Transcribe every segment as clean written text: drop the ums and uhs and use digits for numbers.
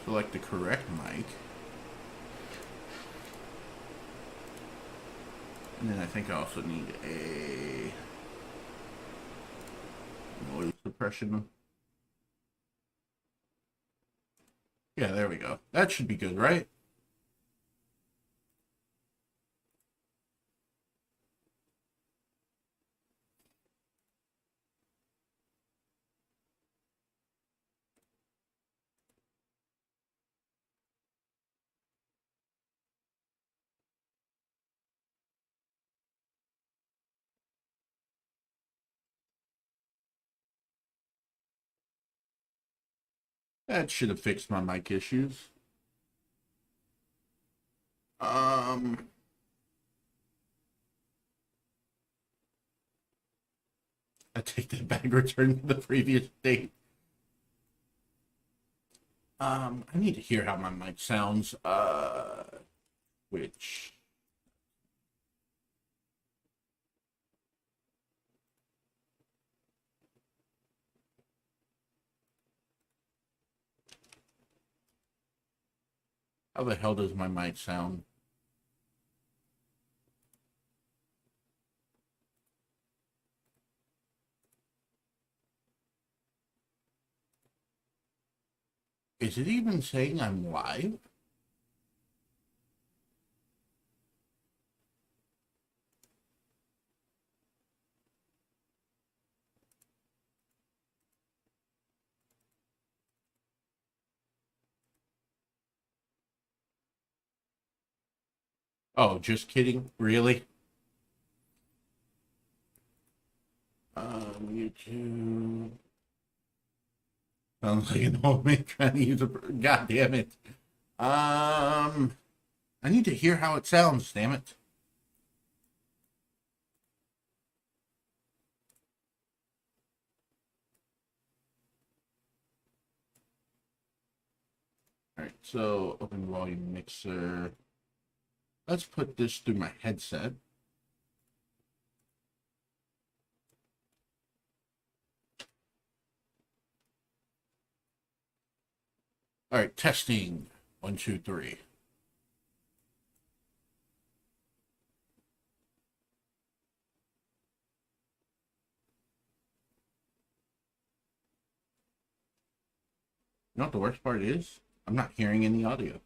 select the correct mic. And then I think I also need a noise suppression. Yeah, there we go. That should be good, right? That should have fixed my mic issues. Um, I take that back, return to the previous state. I need to hear how my mic sounds. Which how the hell does my mic sound? Is it even saying I'm live? Oh, just kidding. Really? YouTube. Sounds like an old man trying to use a. God damn it. I need to hear how it sounds, damn it. Alright, so open volume mixer. Let's put this through my headset. Alright, testing. 1, 2, 3. You know what the worst part is? I'm not hearing any audio.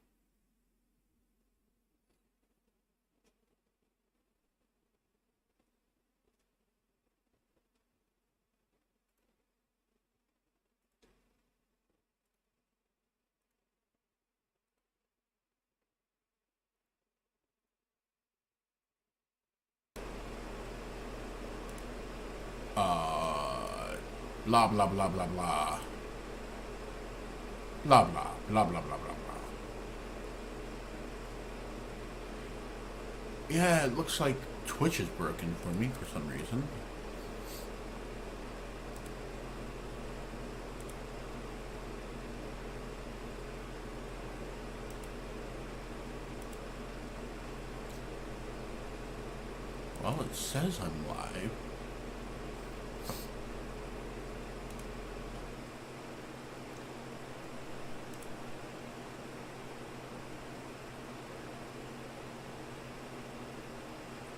Blah blah blah blah blah. Blah blah blah blah blah blah blah. Yeah, it looks like Twitch is broken for me for some reason. Well, it says I'm live.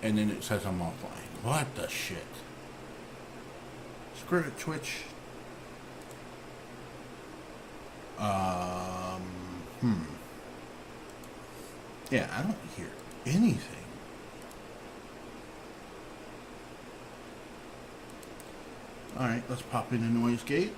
And then it says I'm offline. What the shit? Screw it, Twitch. Hmm. Yeah, I don't hear anything. Alright, let's pop in a noise gate.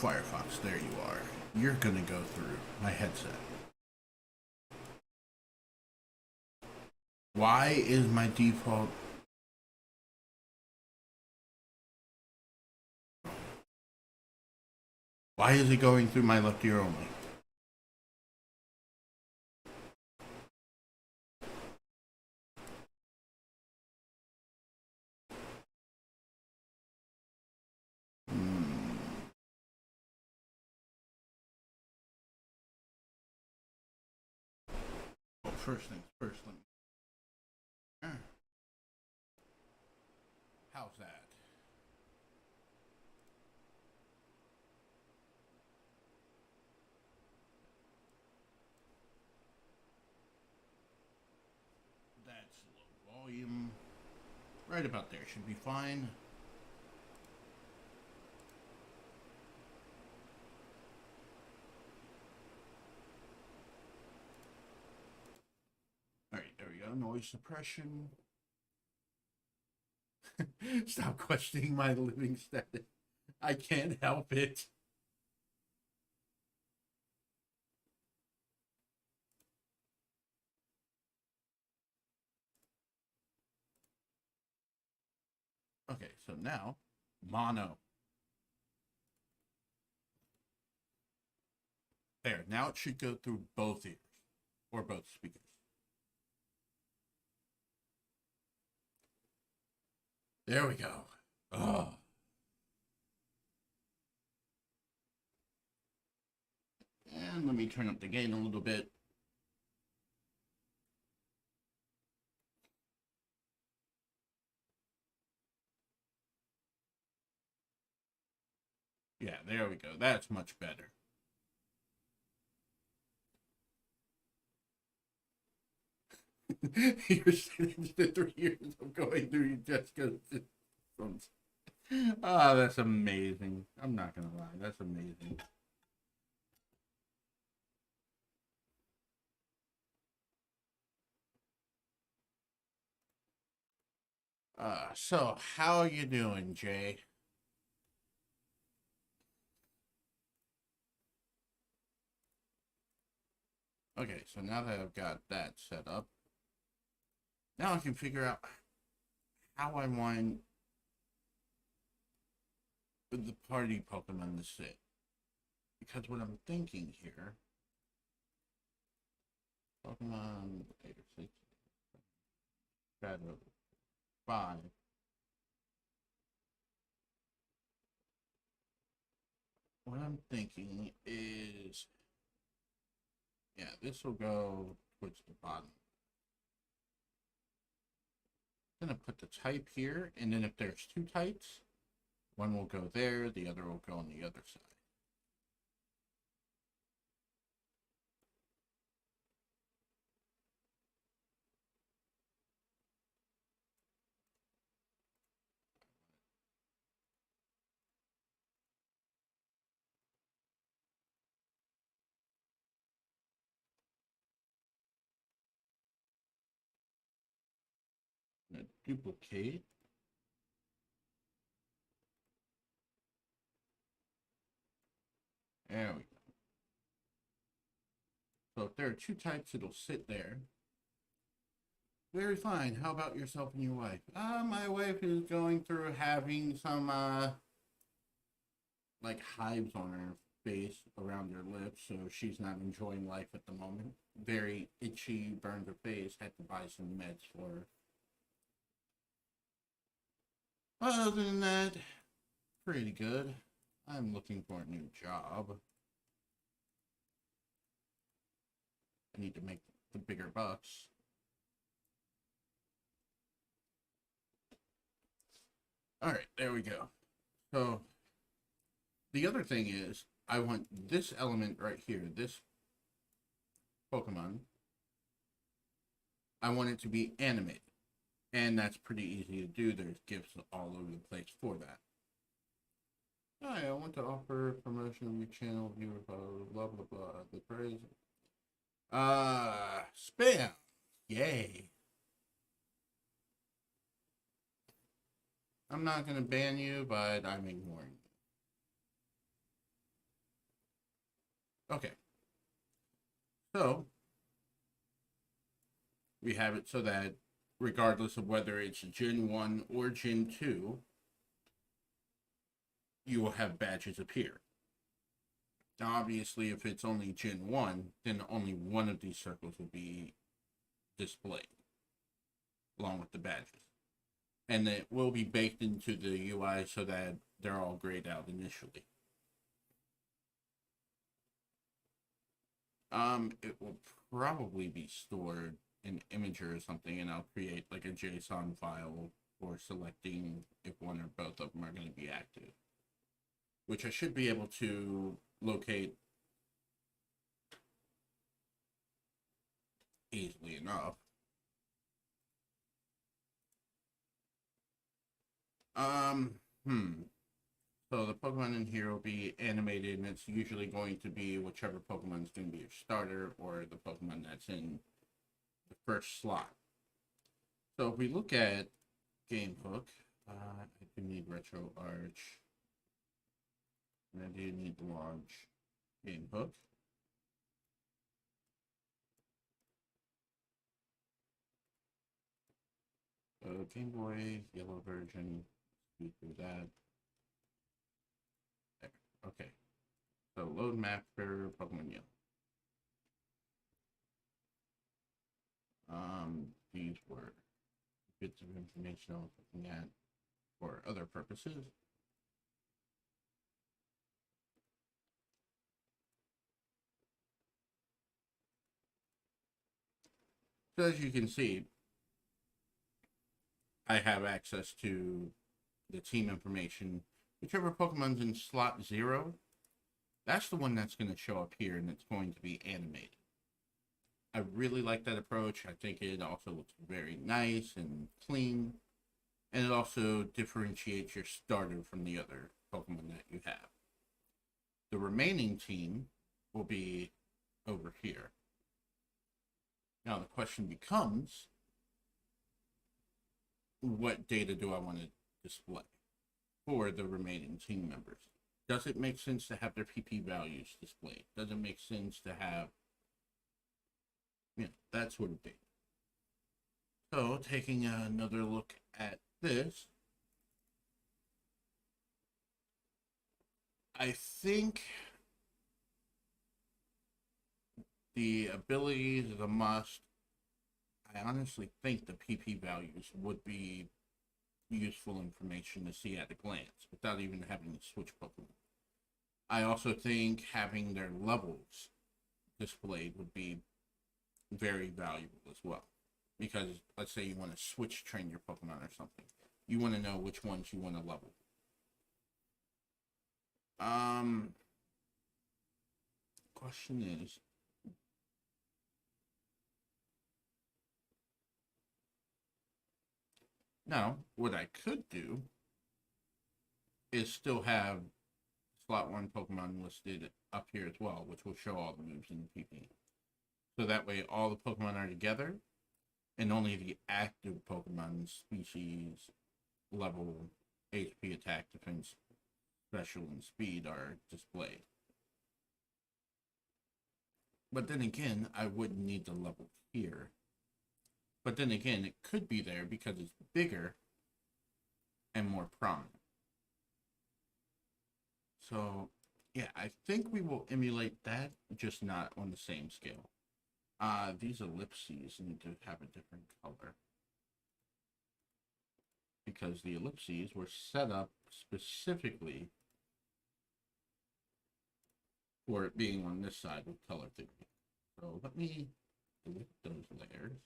Firefox, there you are. You're gonna go through my headset. Why is my default... Why is it going through my left ear only? first things first, let me... How's that? That's low volume. Right about there should be fine. Alright, there we go. Noise suppression. Stop questioning my living status. I can't help it. Okay, so now, mono. There, now it should go through both ears, or both speakers. There we go. Oh. And let me turn up the gain a little bit. Yeah, there we go. That's much better. You're sitting the 3 years of going through Jessica's systems. Oh, that's amazing. I'm not gonna lie, that's amazing. So how you doing, Jay? Okay, so now that I've got that set up, now I can figure out how I want the party Pokemon to sit. Because what I'm thinking here, Pokemon 8 or 6, Shadow 5. What I'm thinking is, yeah, this will go towards the bottom. I'm gonna put the type here, and then if there's two types, one will go there, the other will go on the other side. I'm gonna duplicate. There we go. So if there are two types, it'll sit there. Very fine. How about yourself and your wife? My wife is going through having some, like hives on her face around her lips, so she's not enjoying life at the moment. Very itchy, burned her face, had to buy some meds for her. Other than that, pretty good. I'm looking for a new job. I need to make the bigger bucks. Alright, there we go. So, the other thing is, I want this element right here, this Pokemon, I want it to be animated. And that's pretty easy to do. There's GIFs all over the place for that. Hi, I want to offer promotion of your channel, viewer, blah, blah, blah. The praise. Spam. Yay. I'm not going to ban you, but I'm ignoring you. Okay. So, we have it so that regardless of whether it's Gen 1 or Gen 2, you will have badges appear. Now, obviously, if it's only Gen 1, then only one of these circles will be displayed, along with the badges. And it will be baked into the UI so that they're all grayed out initially. It will probably be stored in Imager or something, and I'll create like a JSON file for selecting if one or both of them are going to be active, which I should be able to locate easily enough. Um, hmm. So the Pokemon in here will be animated, and it's usually going to be whichever Pokemon is going to be your starter or the Pokemon that's in the first slot. So if we look at Gamehook, I do need Retro Arch, and I do need to launch Gamehook. So Game Boy, yellow version, speed through that. There. Okay. So load map for Pokemon Yellow. These were bits of information I was looking at for other purposes. So as you can see, I have access to the team information. Whichever Pokemon's in slot 0, that's the one that's going to show up here, and it's going to be animated. I really like that approach. I think it also looks very nice and clean, and it also differentiates your starter from the other Pokemon that you have. The remaining team will be over here. Now the question becomes, what data do I want to display for the remaining team members? Does it make sense to have their PP values displayed? Does it make sense to have, that sort of data? So taking another look at this, I think the abilities is a must. I honestly think the PP values would be useful information to see at a glance without even having to switch Pokemon. I also think having their levels displayed would be very valuable as well. Because let's say you want to switch train your Pokemon or something. You want to know which ones you want to level. Question is, now what I could do is still have slot 1 Pokemon listed up here as well, which will show all the moves in the PP. So that way all the Pokemon are together, and only the active Pokemon species, level, HP, attack, defense, special, and speed are displayed. But then again, I wouldn't need the level here. But then again, it could be there because it's bigger and more prominent. So, yeah, I think we will emulate that, just not on the same scale. These ellipses need to have a different color, because the ellipses were set up specifically for it being on this side with color theory. So let me delete those layers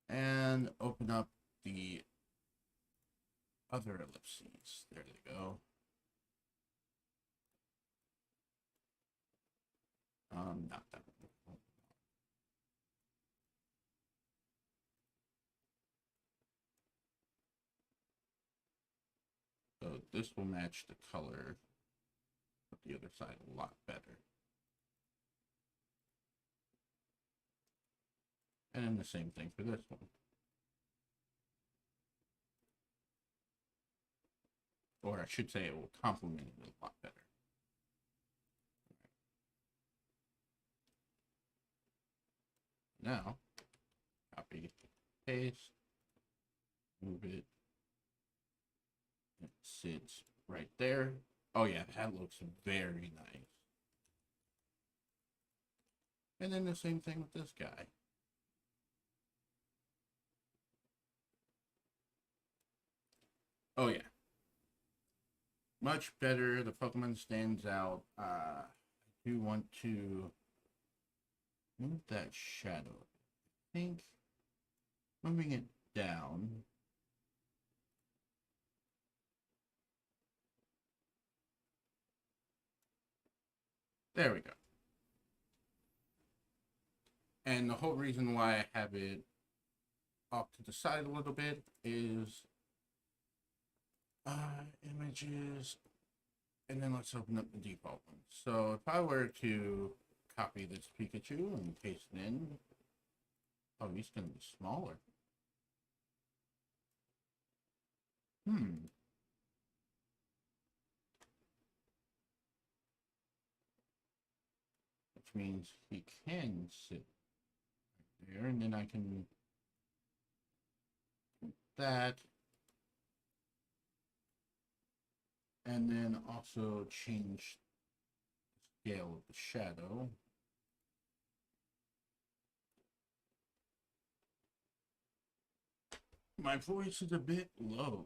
and open up the other ellipses. There they go. Not that one. So this will match the color of the other side a lot better. And then the same thing for this one. Or I should say it will complement it a lot better. Now, copy, paste, move it. It sits right there. Oh yeah, that looks very nice. And then the same thing with this guy. Oh yeah. Much better. The Pokemon stands out. I do want to move that shadow. I think moving it down. There we go. And the whole reason why I have it off to the side a little bit is images, and then let's open up the default one. So if I were to copy this Pikachu and paste it in, oh, he's going to be smaller. Which means he can sit there, and then I can put that, and then also change the scale of the shadow. My voice is a bit low.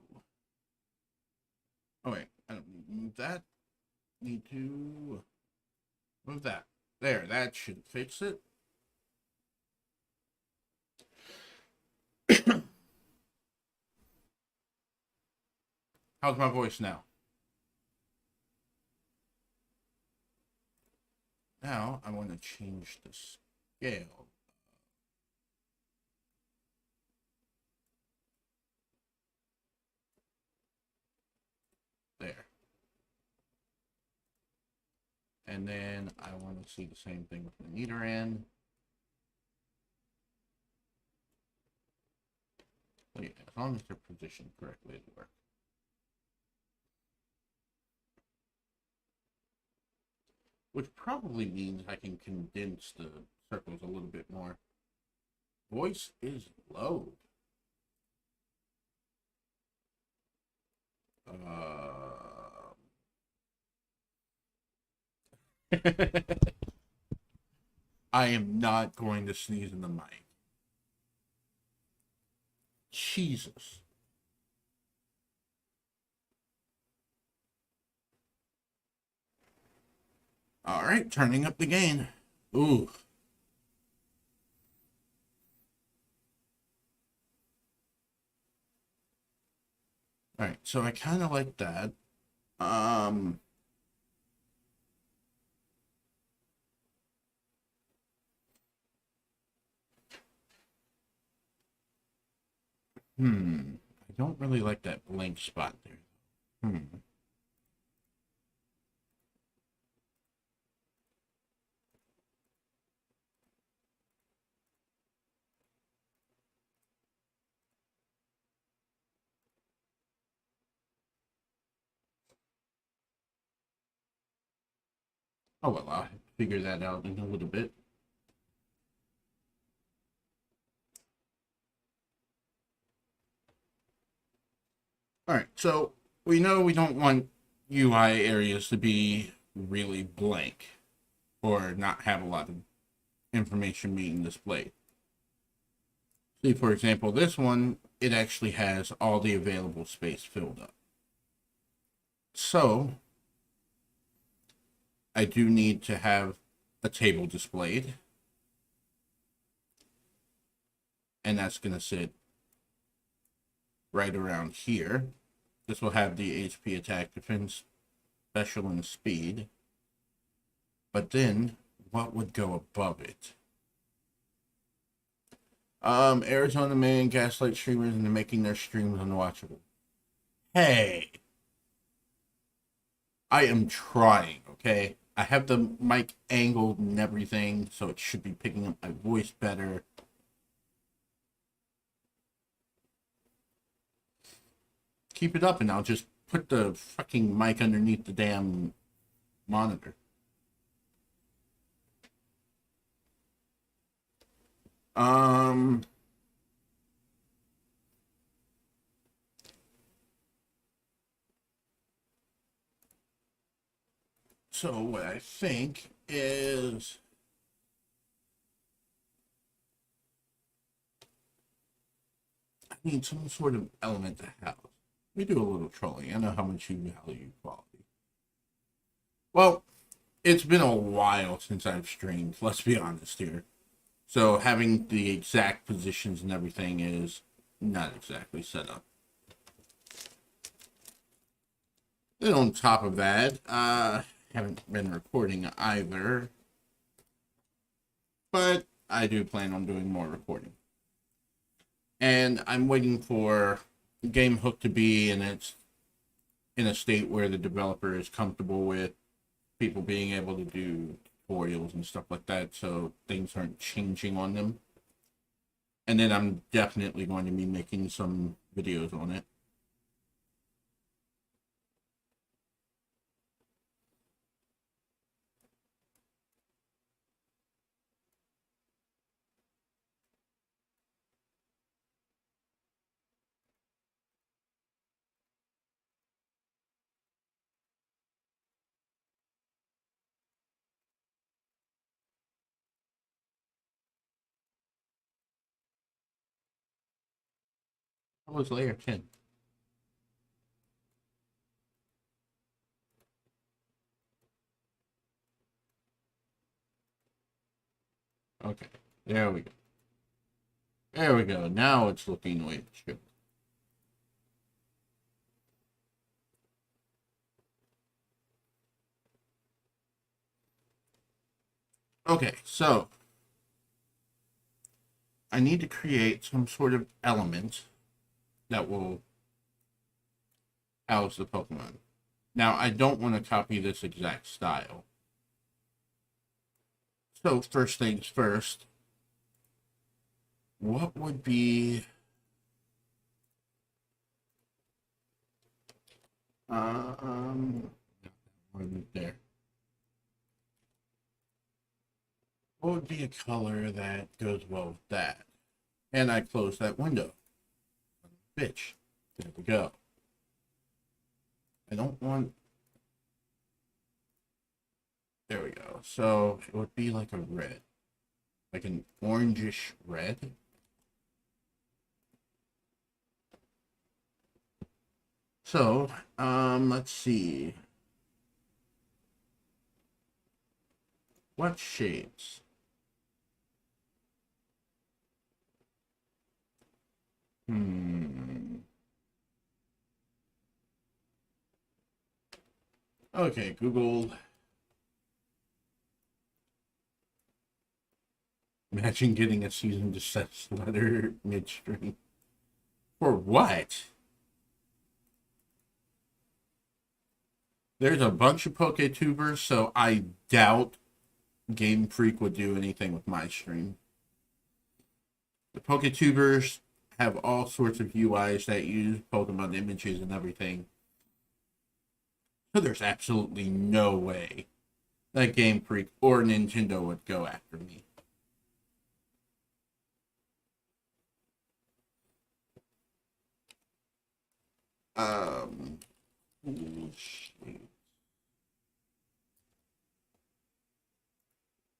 Oh wait, I don't need to move that. Need to move that. There, that should fix it. How's my voice now? Now I want to change the scale. There. And then I want to see the same thing with the meter end. But yeah, as long as they're positioned correctly, it'll work. Which probably means I can condense the circles a little bit more. Voice is low. I am not going to sneeze in the mic. Jesus. All right, turning up the gain. Ooh. All right, so I kind of like that. I don't really like that blank spot there. Oh, well, I'll figure that out in a little bit. All right, so we know we don't want UI areas to be really blank or not have a lot of information being displayed. See, for example, this one, it actually has all the available space filled up. So, I do need to have a table displayed. And that's going to sit right around here. This will have the HP, attack, defense, special, and speed. But then, what would go above it? Arizona man gaslight streamers into making their streams unwatchable. Hey! I am trying, okay? I have the mic angled and everything, so it should be picking up my voice better. Keep it up and I'll just put the fucking mic underneath the damn monitor. So what I think is I need some sort of element to house. We do a little trolling. I know how much you value quality. Well, it's been a while since I've streamed. Let's be honest here. So having the exact positions and everything is not exactly set up. Then on top of that, haven't been recording either, but I do plan on doing more recording. And I'm waiting for Gamehook to be in a state where the developer is comfortable with people being able to do tutorials and stuff like that, so things aren't changing on them. And then I'm definitely going to be making some videos on it. That was layer 10. Okay, there we go. There we go. Now it's looking the way it should. Okay, so I need to create some sort of element that will house the Pokemon. Now, I don't want to copy this exact style. So, first things first, what would be there? What would be a color that goes well with that? And I close that window. Bitch. There we go. I don't want. There we go. So it would be like a red, like an orangish red. So, let's see. What shades? Okay, Google. Imagine getting a season desist letter midstream. For what? There's a bunch of PokeTubers, so I doubt Game Freak would do anything with my stream. The PokeTubers have all sorts of UIs that use Pokemon images and everything. So there's absolutely no way that Game Freak or Nintendo would go after me.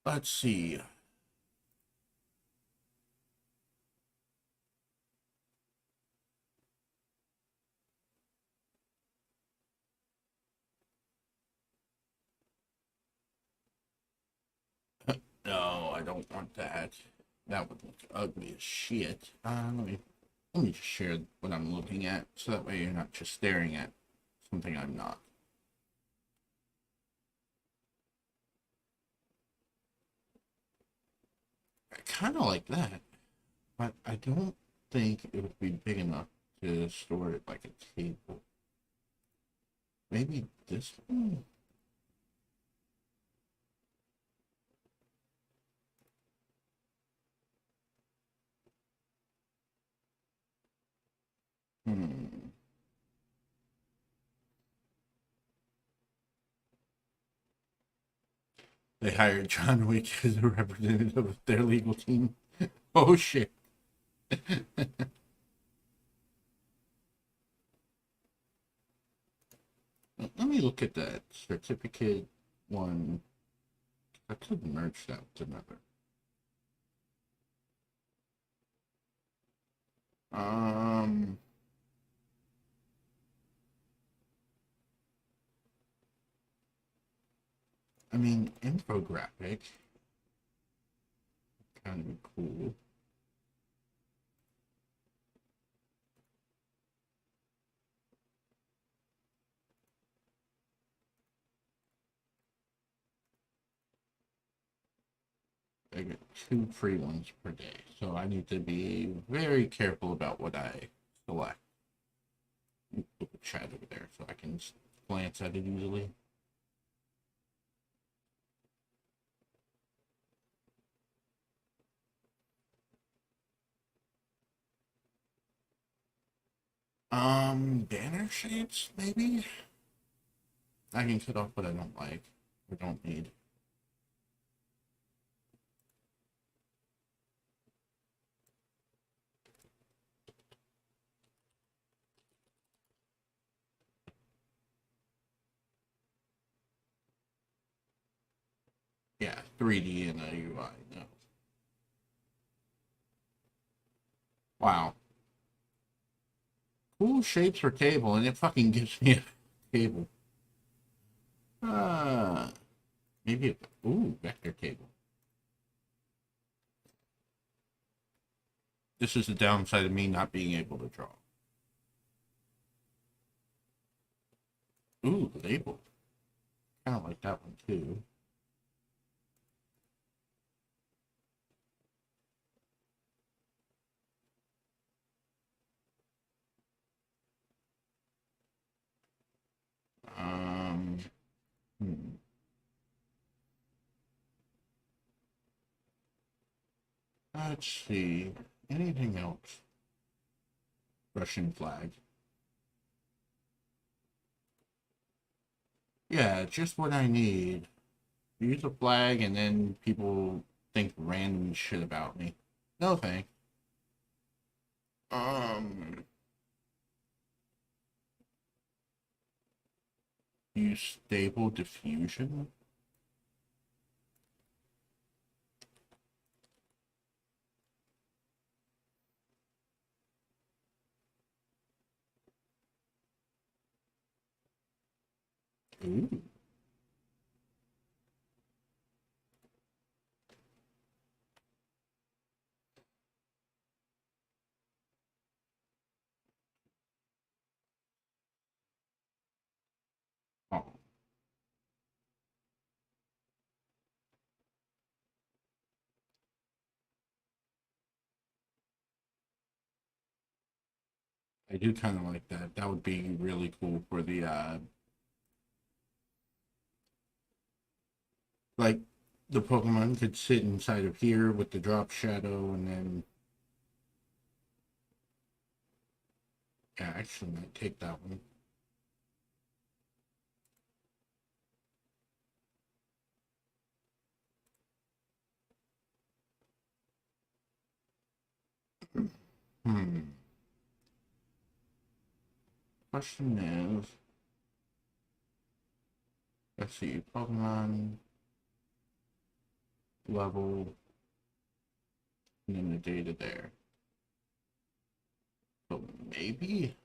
Let's see. No, I don't want that. That would look ugly as shit. Let me just share what I'm looking at, so that way you're not just staring at something I'm not. I kind of like that, but I don't think it would be big enough to store it like a table. Maybe this one? Hmm. They hired John Wick as a representative of their legal team. Oh shit. Let me look at that certificate one. I could merge that with another. Um, I mean, infographic. kind of cool. I get 2 free ones per day, so I need to be very careful about what I select. Put the chat over there so I can glance at it easily. Banner shapes, maybe? I can cut off what I don't like or don't need. Yeah, 3D and a UI, no. Wow. Cool shapes for table, and it fucking gives me a table. Maybe ooh, vector table. This is the downside of me not being able to draw. Ooh, label. Kind of like that one too. Um, hmm. Let's see. Anything else? Russian flag. Yeah, just what I need. Use a flag and then people think random shit about me. No thanks. Um, use stable diffusion. Ooh. Oh, I do kind of like that. That would be really cool for the like the Pokemon could sit inside of here with the drop shadow and then yeah, actually might take that one. Hmm. Question is, let's see, Pokemon level and then the data there. So maybe.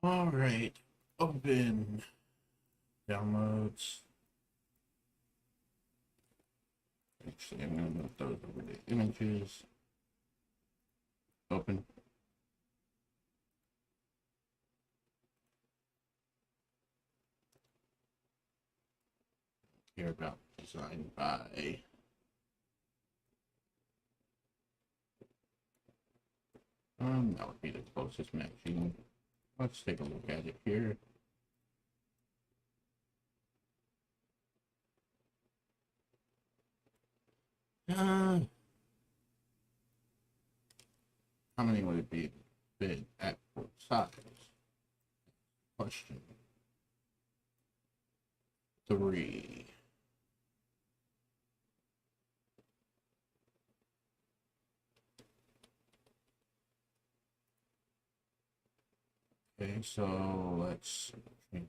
All right, open downloads. Actually, I'm gonna move those over to images. Open. Care about design by. That would be the closest matching. Let's take a look at it here. Uh, How many would it be fit at what size? Question 3. Okay, so let's change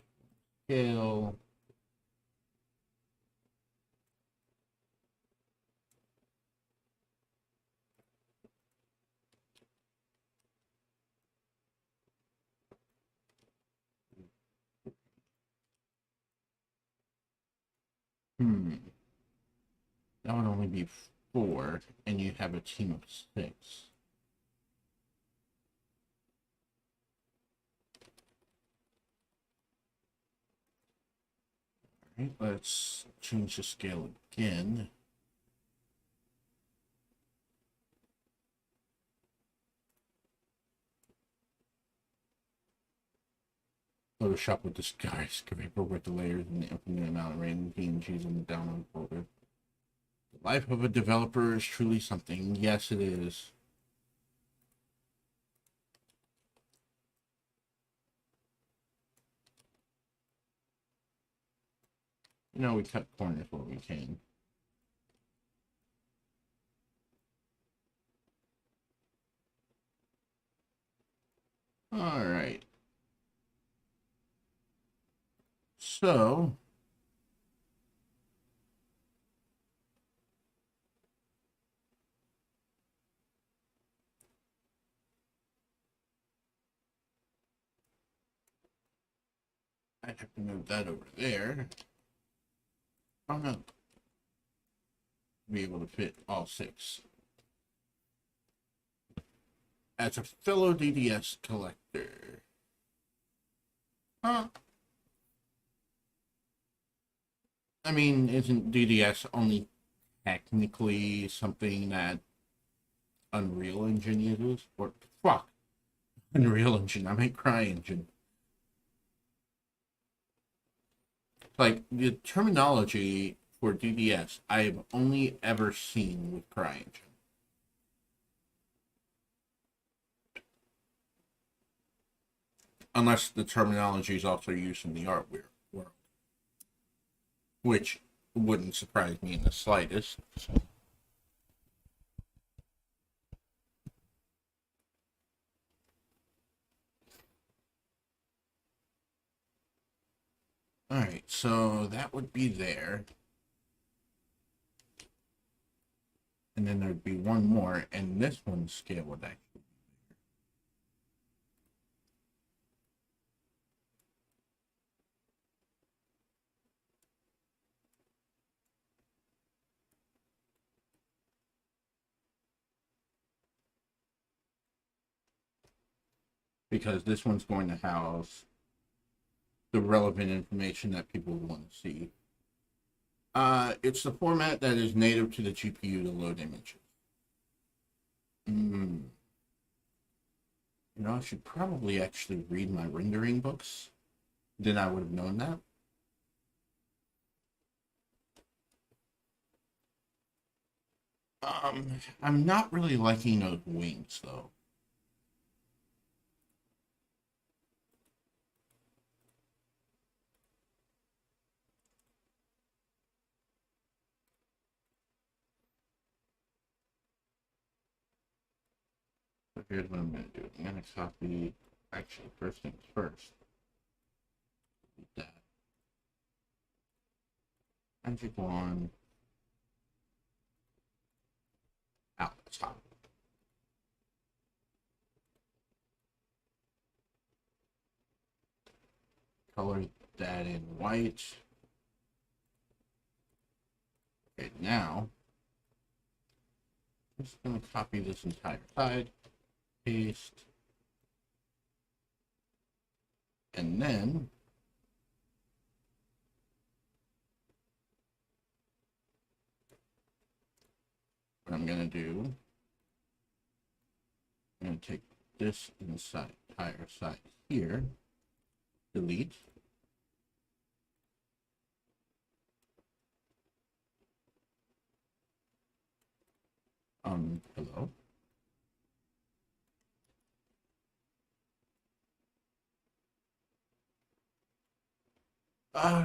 scale. That would only be 4, and you have a team of 6. All right, let's change the scale again. Photoshop with disguise paper with the layers and the infinite amount of random PNGs in the download folder. The life of a developer is truly something. Yes, it is. You know, we cut corners where we can. All right. So, I have to move that over there. Oh no. Be able to fit all 6. As a fellow DDS collector. Huh? I mean, isn't DDS only technically something that Unreal Engine uses? Or, fuck, Unreal Engine, I mean CryEngine. Like, the terminology for DDS, I've only ever seen with CryEngine. Unless the terminology is also used in the art world. Which wouldn't surprise me in the slightest. So. Alright, so that would be there. And then there'd be one more, and this one's scale would actually be bigger. Because this one's going to house the relevant information that people want to see. It's the format that is native to the GPU to load images. You know, I should probably actually read my rendering books. Then I would have known that. I'm not really liking those wings, though. So here's what I'm going to do. I'm going to copy, actually, first things first. That. Magic wand out the top. Color that in white. Okay, now I'm just going to copy this entire side, paste, and then what I'm going to do, I'm going to take this entire side here, delete, hello,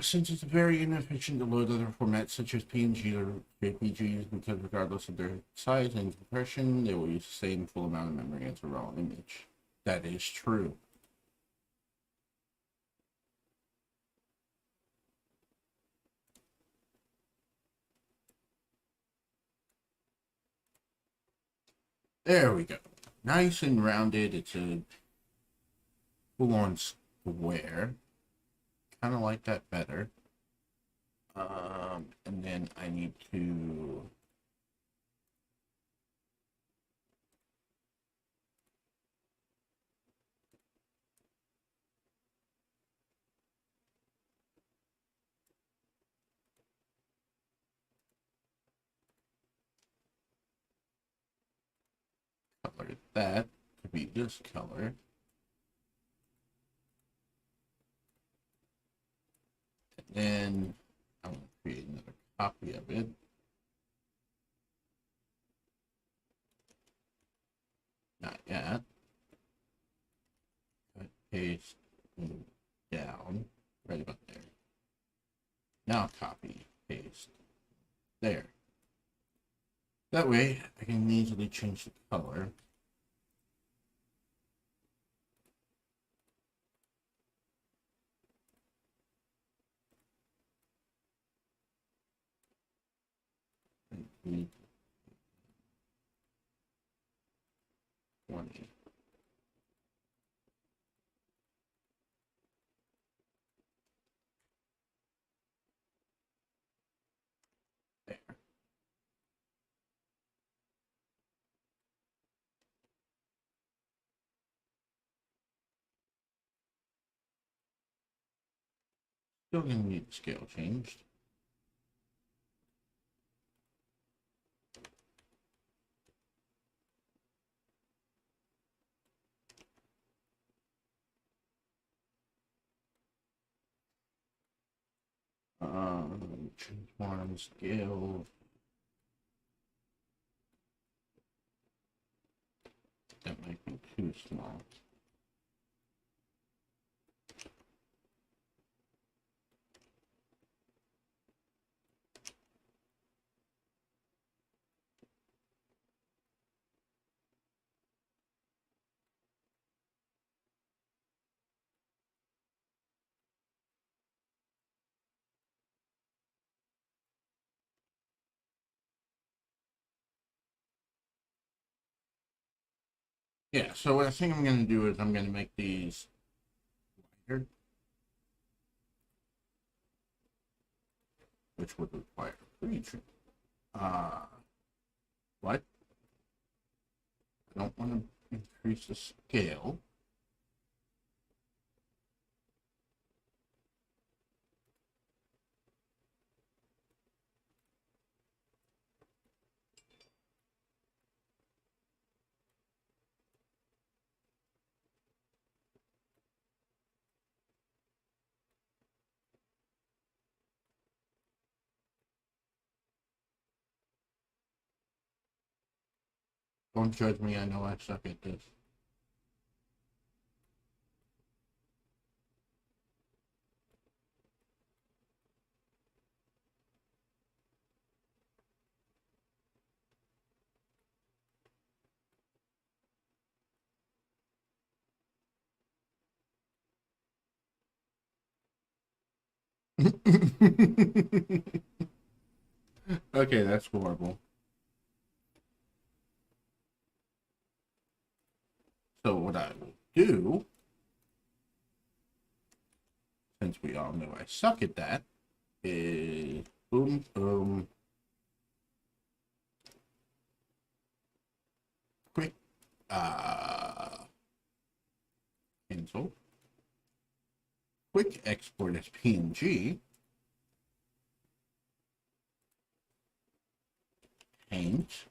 Since it's very inefficient to load other formats such as PNG or JPGs, because regardless of their size and compression, they will use the same full amount of memory as a raw image. That is true. There we go. Nice and rounded. It's a full-on square. Kind of like that better. And then I need to color that to be this color. And then I'm going to create another copy of it. Not yet. Cut, paste, move down, right about there. Now copy, paste, there. That way I can easily change the color. And 20. There. Still gonna need the scale changed. Transform scale. That might be too small. Yeah, so what I think I'm going to do is I'm going to make these wider, which would require pre-trim. What? I don't want to increase the scale. Don't judge me, I know I suck at this. Okay, that's horrible. So what I will do, since we all know I suck at that, is boom, boom, quick, cancel, quick export as PNG, paint,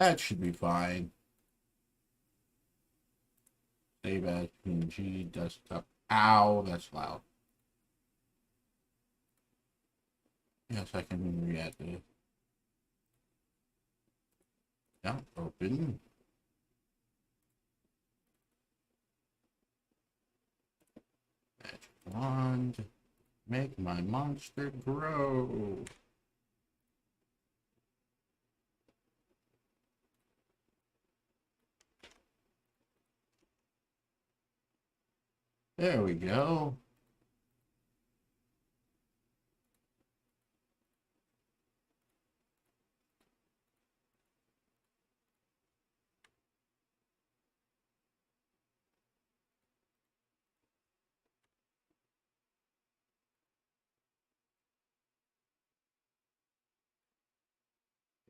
That should be fine. Save as PNG, desktop. Ow, that's loud. Yes, I can re-add this. Yeah, open. Magic wand. Make my monster grow. There we go.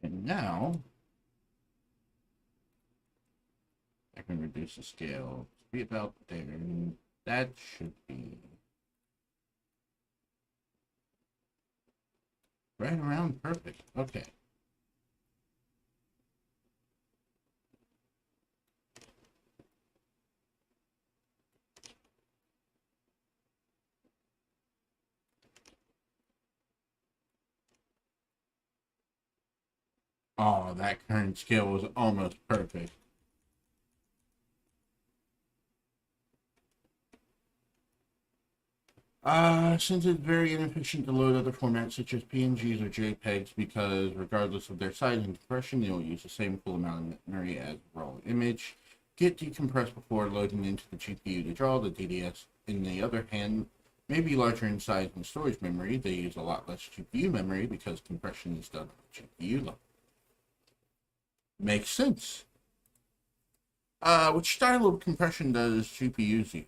And now I can reduce the scale to be about there. That should be right around perfect. Okay. Oh, that current scale was almost perfect. Since it's very inefficient to load other formats such as PNGs or JPEGs because regardless of their size and compression, they will use the same full amount of memory as a raw image. Get decompressed before loading into the GPU to draw. The DDS, in the other hand, may be larger in size than storage memory. They use a lot less GPU memory because compression is done at the GPU level. Makes sense. Which style of compression does GPUs use?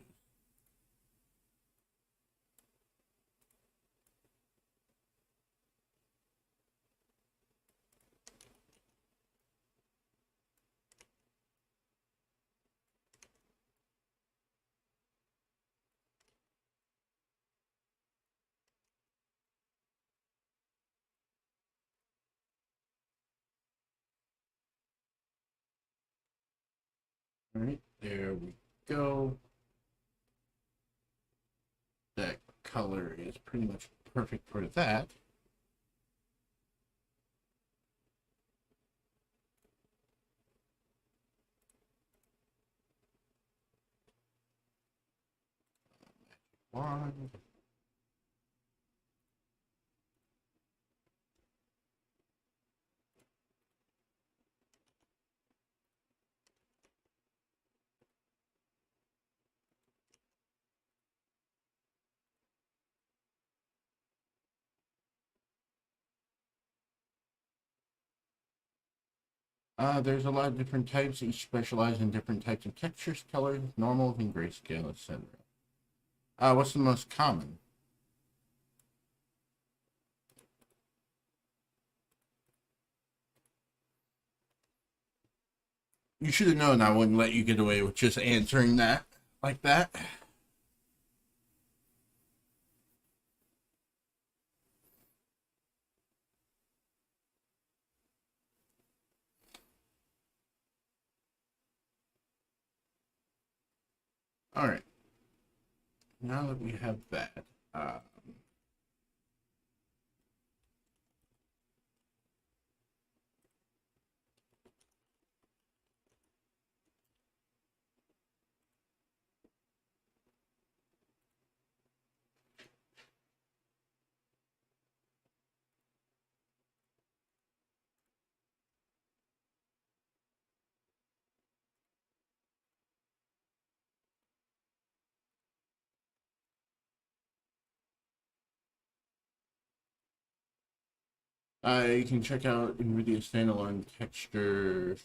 All right, there we go. That color is pretty much perfect for that. One. There's a lot of different types, each specialize in different types of textures, colors, normals, and grayscale, etc. What's the most common? You should have known I wouldn't let you get away with just answering that like that. All right. Now that we have that, you can check out NVIDIA standalone texture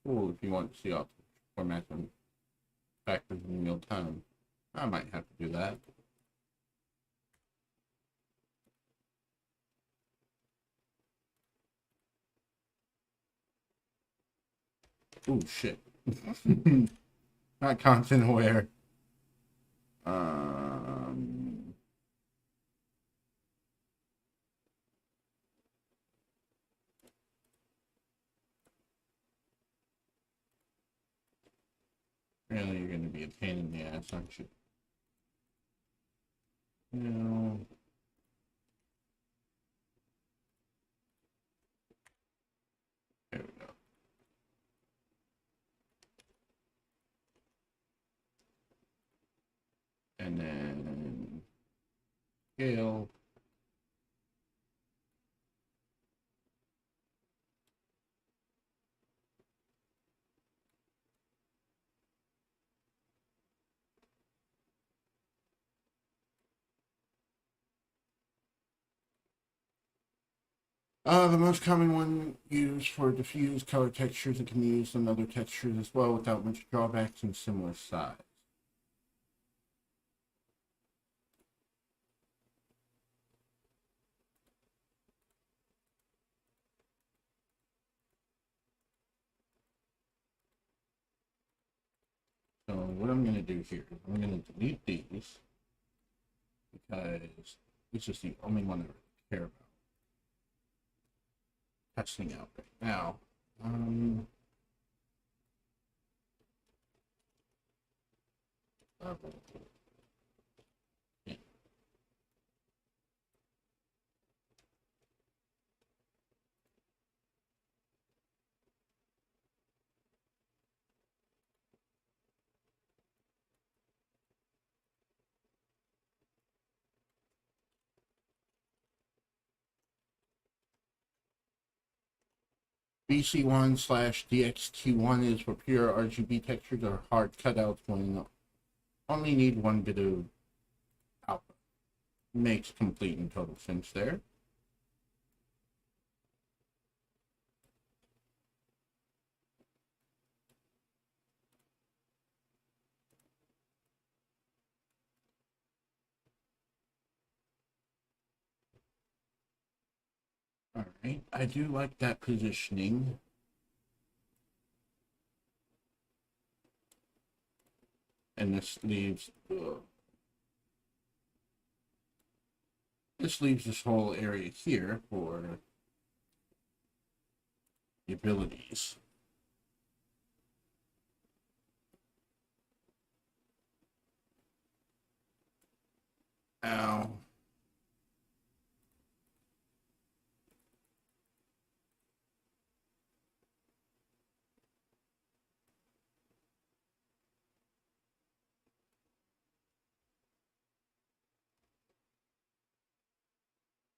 tool if you want to see all the formats and factors in real time. I might have to do that. Oh shit. Not content aware. Um, Really, you're going to be a pain in the ass, aren't you? No. There we go. And then scale. The most common one used for diffuse color textures. It can be used on other textures as well without much drawbacks and similar size. So what I'm going to do here, I'm going to delete these because this is the only one I really care about testing out right now. Yeah. BC1/DXT1 is for pure RGB textures or hard cutouts when only need one bit of output. Makes complete and total sense there. All right, I do like that positioning. And this leaves this whole area here for the abilities. Now,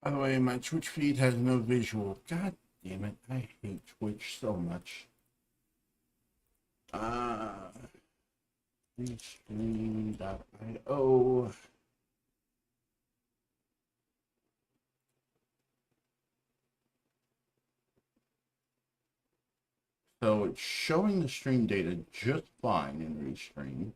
by the way, my Twitch feed has no visual. God damn it, I hate Twitch so much. Restream.io. So it's showing the stream data just fine in Restream.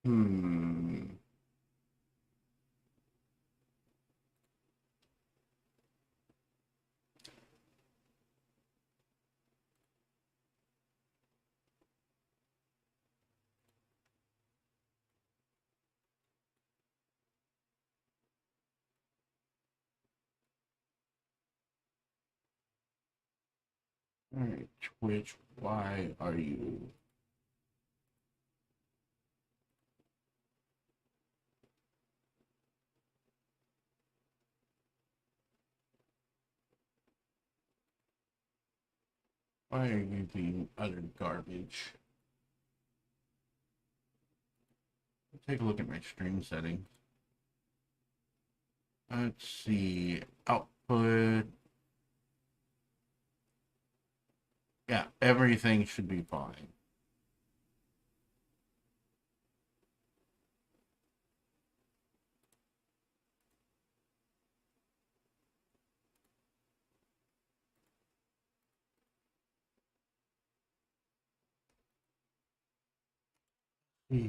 Hmm. All right, Twitch, why are you? Why are you being utter garbage? Take a look at my stream settings. Let's see, output. Yeah, everything should be fine. It's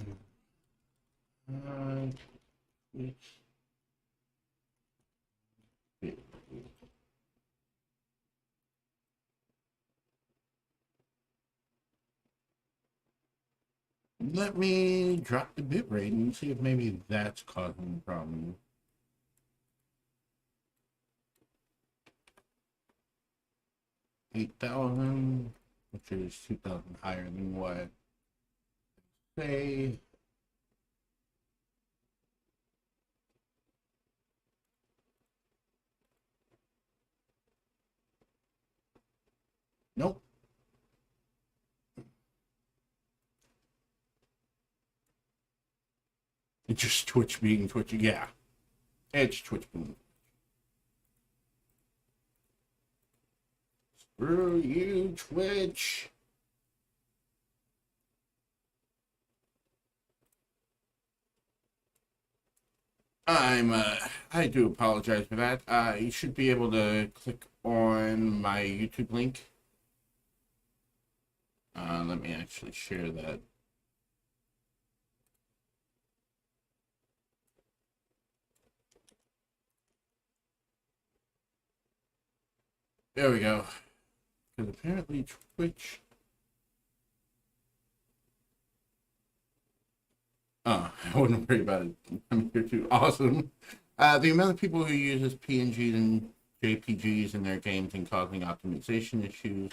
Let me drop the bitrate and see if maybe that's causing the problem. $8,000, which is 2,000 higher than what say. Nope. It's just Twitch being Twitch. Yeah. It's Twitch being. Screw you, Twitch. I do apologize for that. You should be able to click on my YouTube link. Let me actually share that. There we go. Because apparently Twitch. I wouldn't worry about it. I'm here too. Awesome. The amount of people who uses PNGs and JPGs in their games and causing optimization issues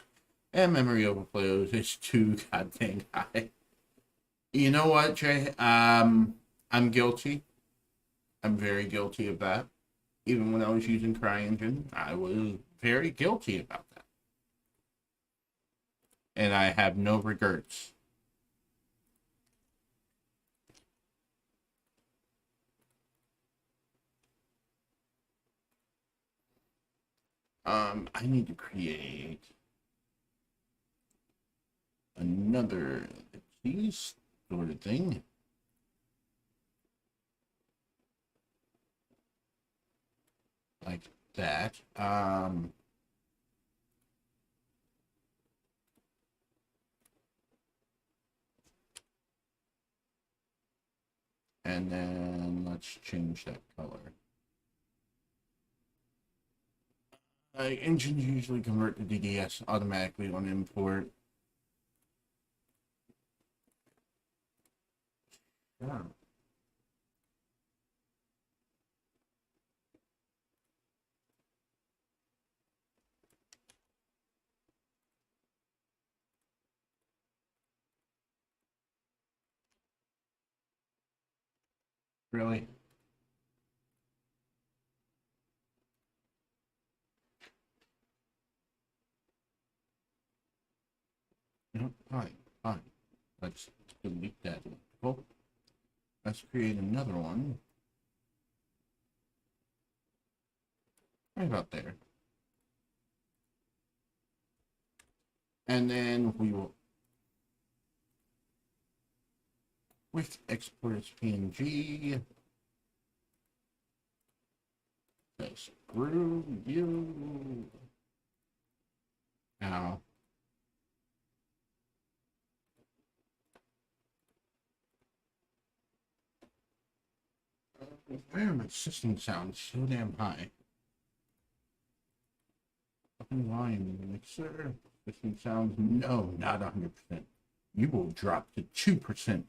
and memory overflows is too goddamn high. You know what, Jay? I'm guilty. I'm very guilty of that. Even when I was using CryEngine, I was very guilty about that. And I have no regrets. I need to create another these sort of thing. Like that. And then let's change that color. Engines usually convert to DDS automatically on import. Yeah. Really? No, fine, fine. Let's delete that. Oh, let's create another one. Right about there. And then we will quick export as PNG. Screw you. Now. Why are my system sounds so damn high? Fucking volume mixer. System sounds no, not 100%. You will drop to 2%.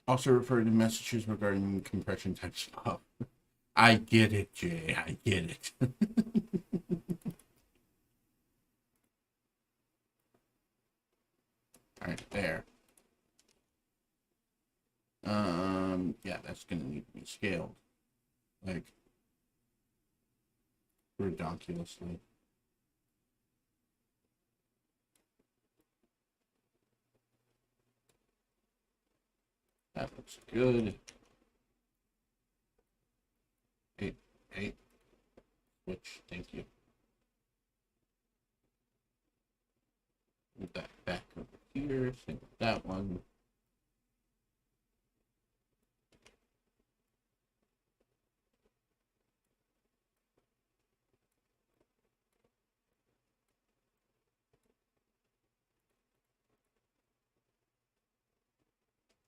Also refer to messages regarding compression type stuff. I get it, Jay. I get it. All right, there. Yeah, that's gonna need to be scaled, like ridiculously. That looks good. 8, switch. Thank you. Move that back over here. Same with that one.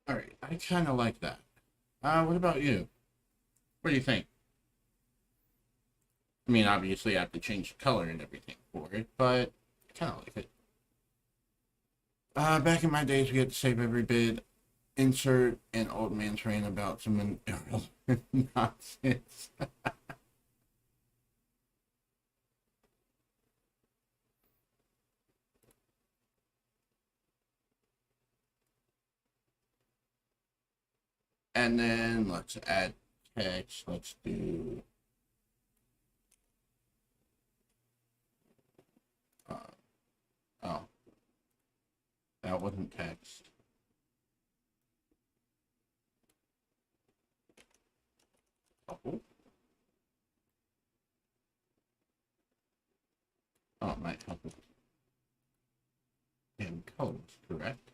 All right, I kind of like that. What about you? What do you think? I mean, obviously, I have to change the color and everything for it, but Kind of like it. Back in my days, we had to save every bit. Insert an old man's rant about some irrelevant nonsense. And then let's add text. Let's do oh, that wasn't text. Oh, it might help with in colors, correct?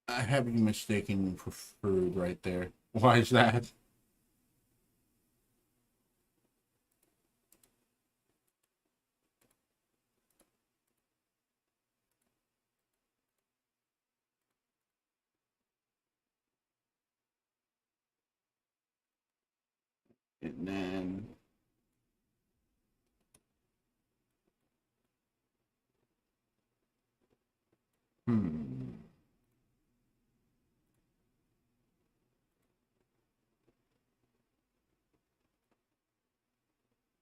I have you mistaken for food right there. Why is that? And then hmm.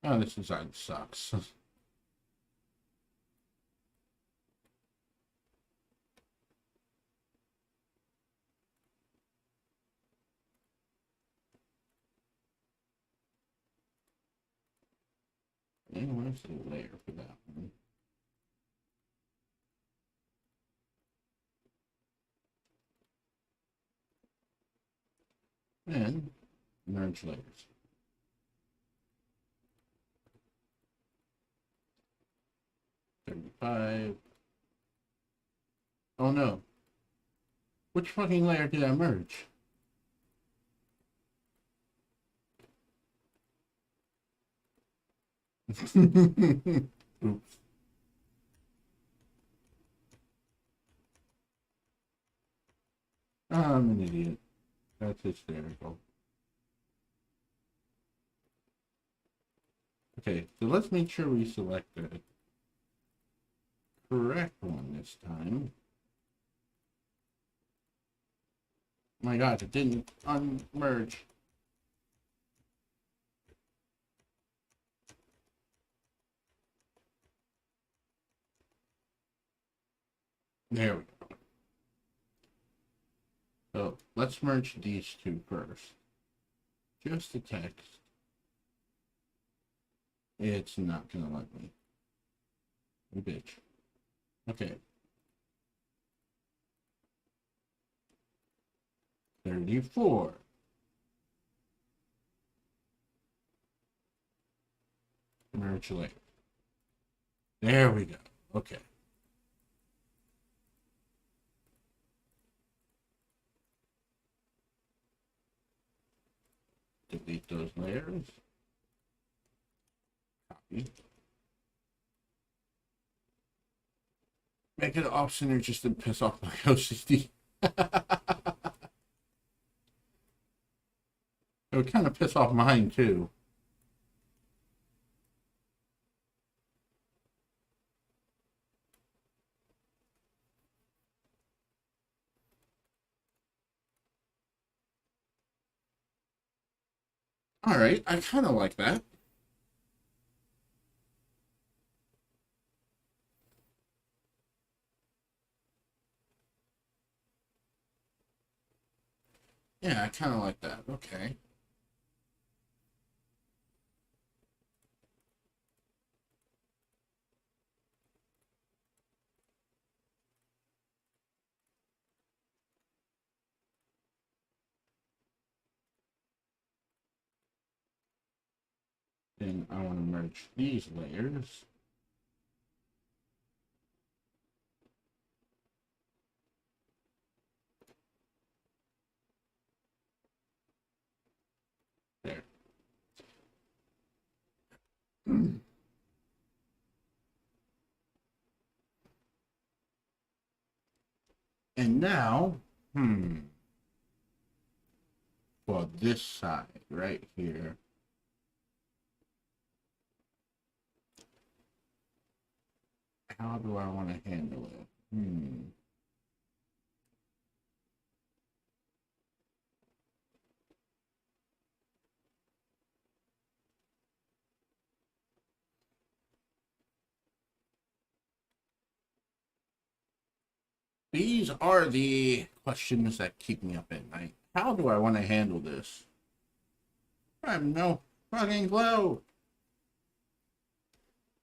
Oh, this design sucks. And where's the layer for that one? And merge layers. 35. Oh no. Which fucking layer did I merge? Oops. I'm an idiot. That's hysterical. Okay, so let's make sure we select the correct one this time. My God, it didn't unmerge. There we go. So let's merge these two first. Just the text. It's not gonna let me. You bitch. Okay. 34. Merge layer. There we go. Okay. Delete those layers. Copy. Make it off center just to piss off my OCD. It would kind of piss off mine too. All right, I kind of like that. Yeah, I kind of like that. Okay. Then I want to merge these layers. There. And now, for this side right here, how do I want to handle it? These are the questions that keep me up at night. How do I want to handle this? I have no fucking clue.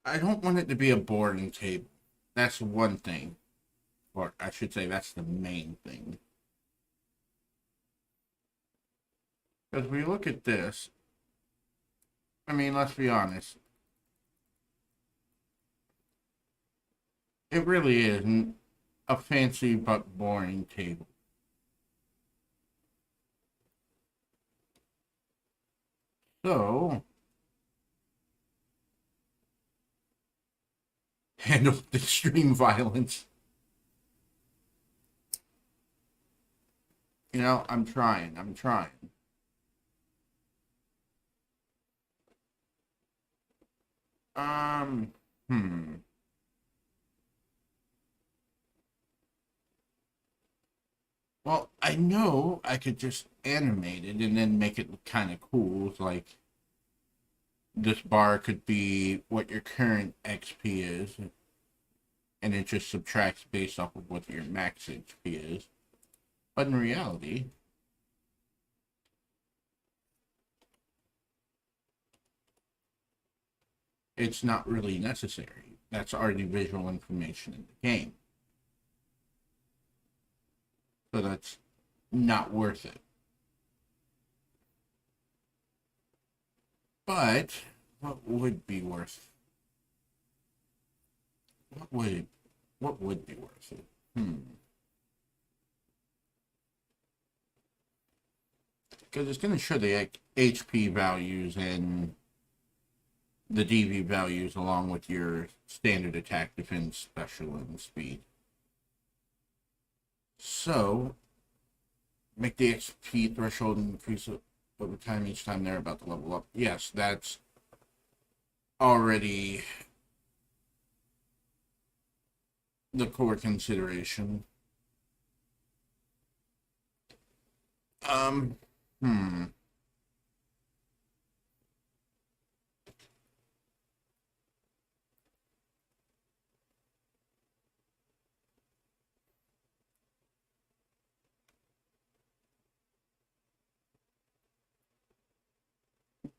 I don't want it to be a boring table. That's one thing. Or I should say that's the main thing. Because we look at this, I mean, let's be honest. It really isn't a fancy but boring table. So, handle with extreme violence. You know, I'm trying. Um, hmm. Well, I know I could just animate it and then make it look kind of cool. It's like this bar could be what your current XP is, and it just subtracts based off of what your max HP is. But in reality, it's not really necessary. That's already visual information in the game. So that's not worth it. But what would be worth what would be worth it? Because it's going to show the HP values and the DV values along with your standard attack, defense, special, and speed. So, make the XP threshold increase over time each time they're about to level up. Yes, that's already the core consideration. Um, hmm.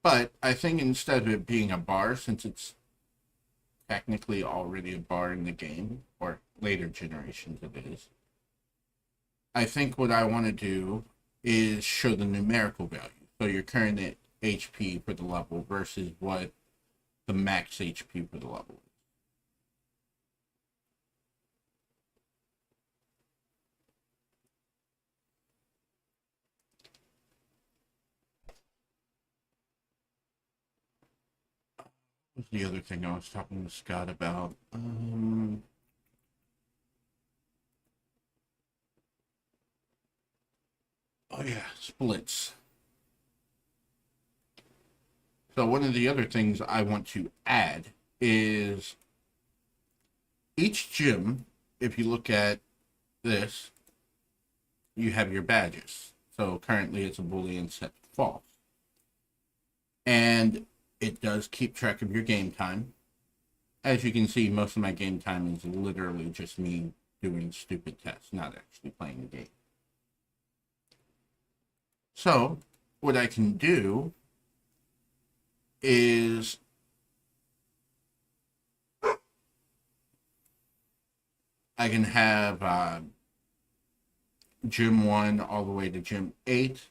But I think instead of it being a bar, since it's technically already a bar in the game, or later generations it is, I think what I want to do is show the numerical value. So your current HP for the level versus what the max HP for the level is. What's the other thing I was talking to Scott about? Oh yeah, splits. So one of the other things I want to add is each gym, if you look at this, you have your badges. So currently it's a Boolean set to false. And it does keep track of your game time. As you can see, most of my game time is literally just me doing stupid tests, not actually playing the game. So, what I can do is I can have gym 1 all the way to gym 8,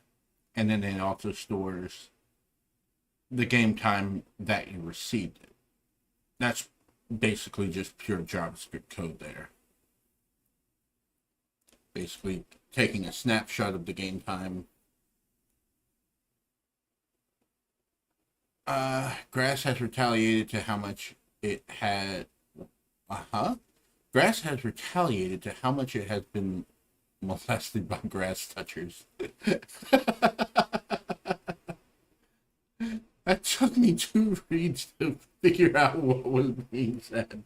and then it also stores the game time that you received it. That's basically just pure JavaScript code there. Basically taking a snapshot of the game time. Grass has retaliated to how much it had. Grass has retaliated to how much it has been molested by grass touchers. That took me 2 reads to figure out what was being said.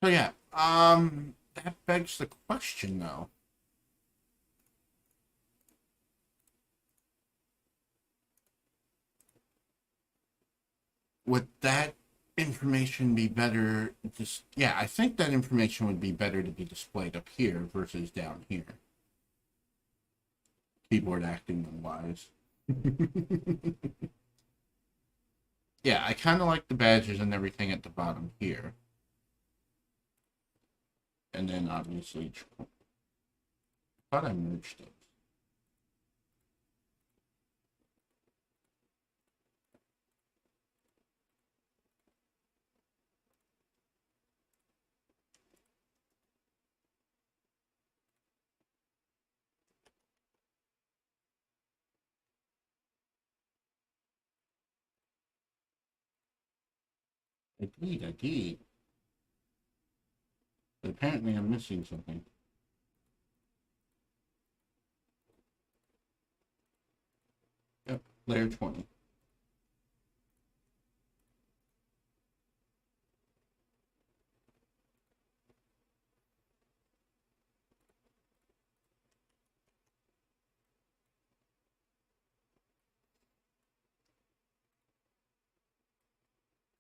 So yeah, that begs the question though. Would that information be better? Just yeah, I think that information would be better to be displayed up here versus down here. Keyboard acting wise. Yeah, I kind of like the badges and everything at the bottom here. And then obviously, I thought I merged those. I did. But apparently I'm missing something. Yep, layer 20.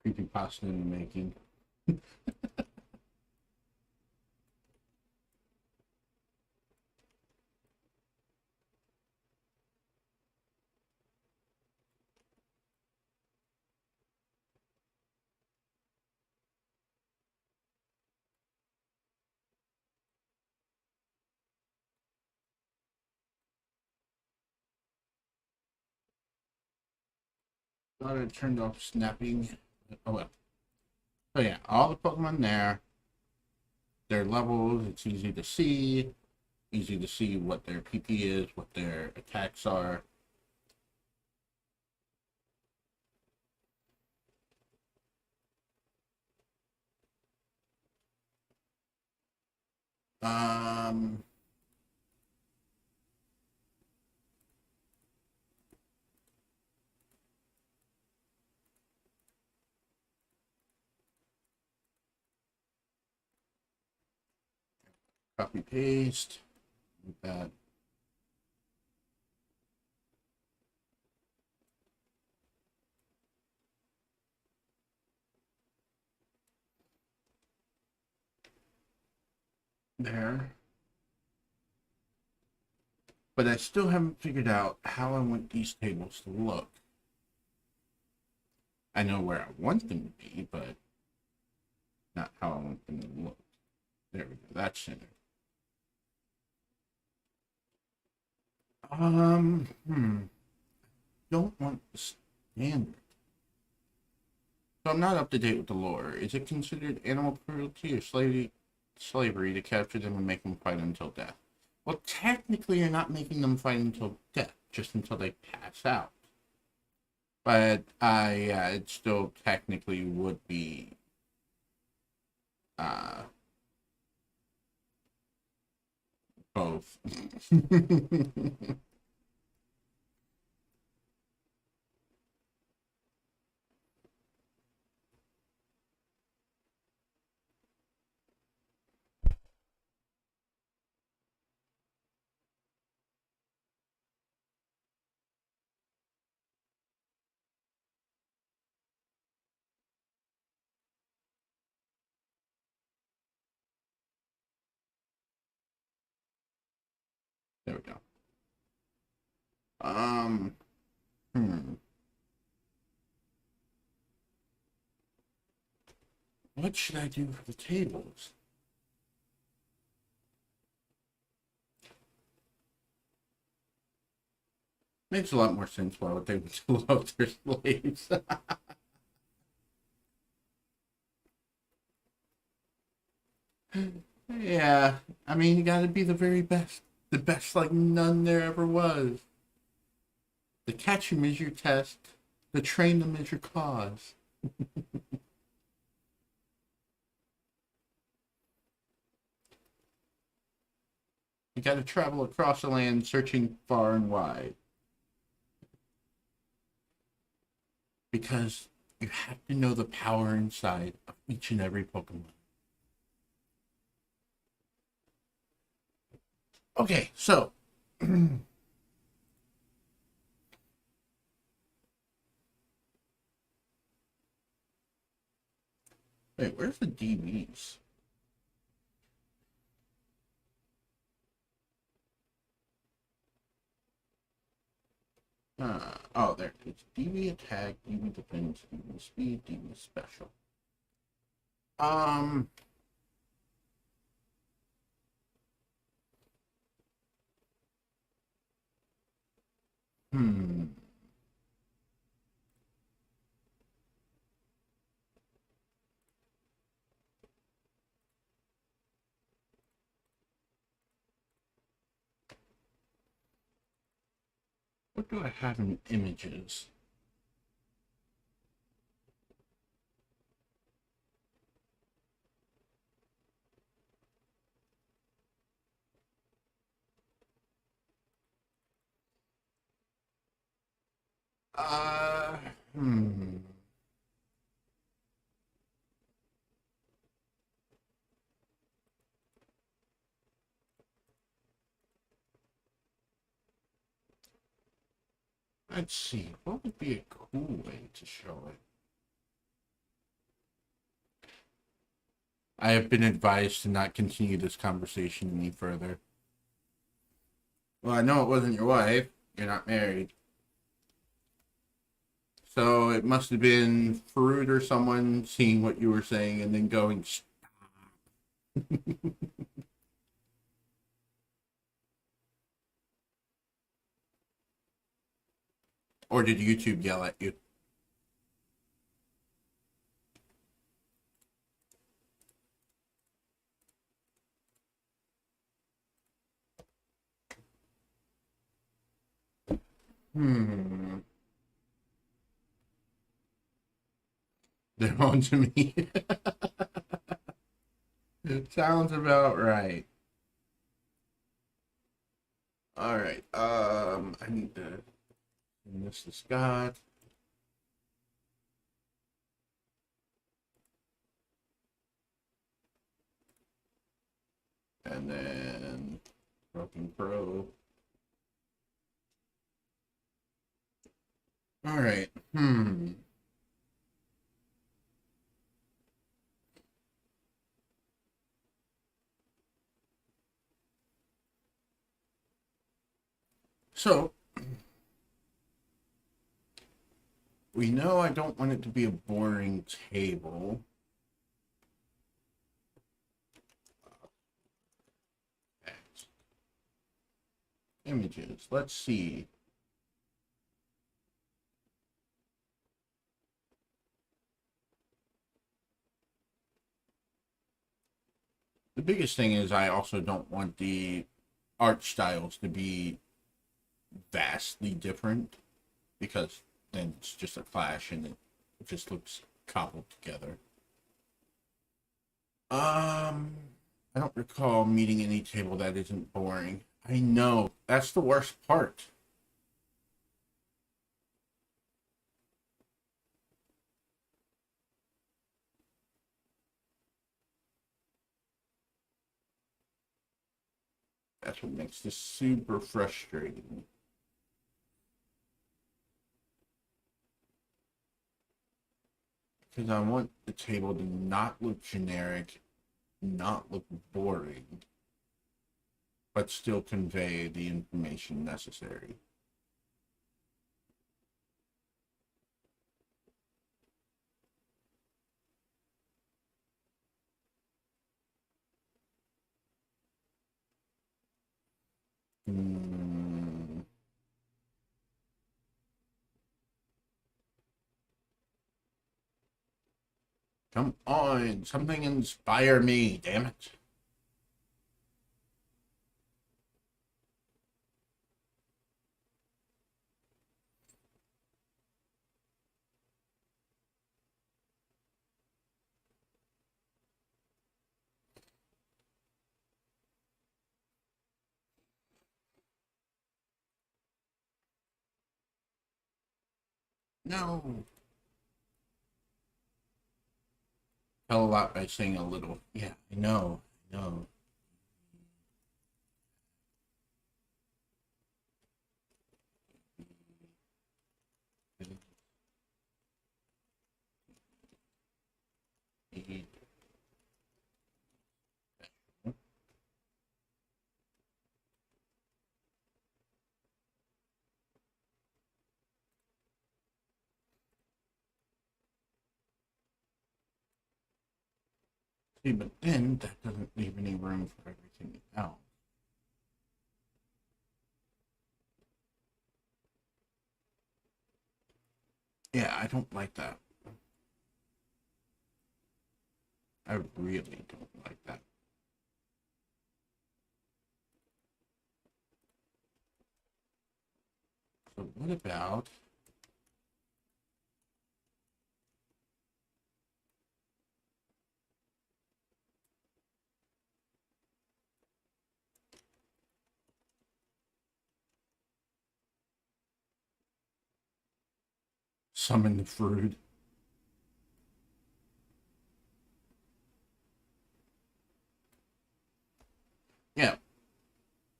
Creepypasta in the making. Thought it turned off snapping. Oh well. So yeah, all the Pokemon there, their levels, it's easy to see. Easy to see what their PP is, what their attacks are. Um, Copy paste. Like that. There. But I still haven't figured out how I want these tables to look. I know where I want them to be, but not how I want them to look. There we go. That's center. Don't want the standard. So I'm not up to date with the lore. Is it considered animal cruelty or slavery to capture them and make them fight until death? Well, technically, you're not making them fight until death, just until they pass out. But it still technically would be both. There we go. Hmm. What should I do for the tables? Makes a lot more sense why would they would love their slaves. Yeah, I mean, you gotta be the very best. The best like none there ever was. The catch 'em is your test. To train them is your cause. You got to travel across the land searching far and wide. Because you have to know the power inside of each and every Pokemon. Okay, so. Wait, where's the DVs? Oh, there. It's DV attack, DV defense, DV speed, DV special. Um. Hmm. What do I have in images? Uh. Hmm. Let's see. What would be a cool way to show it? I have been advised to not continue this conversation any further. Well, I know it wasn't your wife. You're not married. So it must have been Fruit or someone seeing what you were saying and then going, stop. Or did YouTube yell at you? Hmm. They're on to me. It sounds about right. All right. I need to send this to Scott. And then Broken Pro. All right. So we know I don't want it to be a boring table. Images. Let's see. The biggest thing is I also don't want the art styles to be vastly different because then it's just a clash and it just looks cobbled together. I don't recall meeting any table that isn't boring. I know. That's the worst part. That's what makes this super frustrating. Because I want the table to not look generic, not look boring, but still convey the information necessary. Hmm. Come on, something inspire me, damn it. No. Tell a lot by saying a little. Yeah, I know. I know. See, but then that doesn't leave any room for everything else. Yeah, I don't like that. I really don't like that. So what about summon the fruit? Yeah,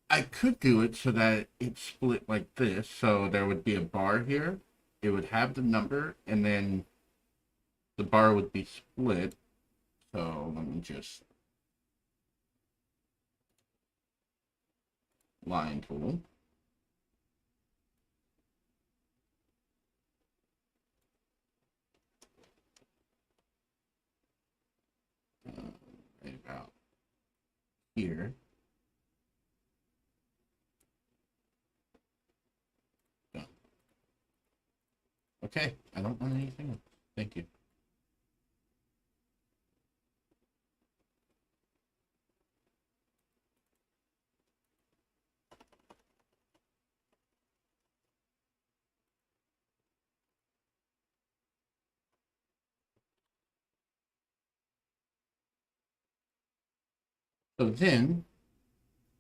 I could do it so that it's split like this. So there would be a bar here. It would have the number, and then the bar would be split. So let me just line tool. Right about here. Done. Okay, I don't want anything else. Thank you. So then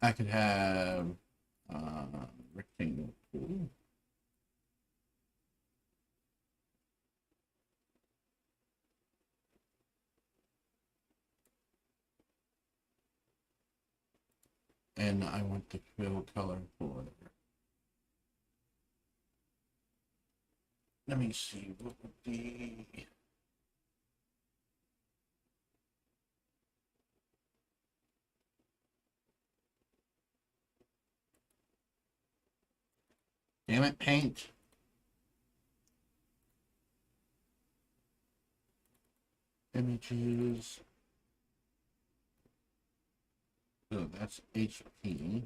I could have rectangle tool. And I want to fill color for. Let me see what would be. Damn it, paint. Images. So that's HP.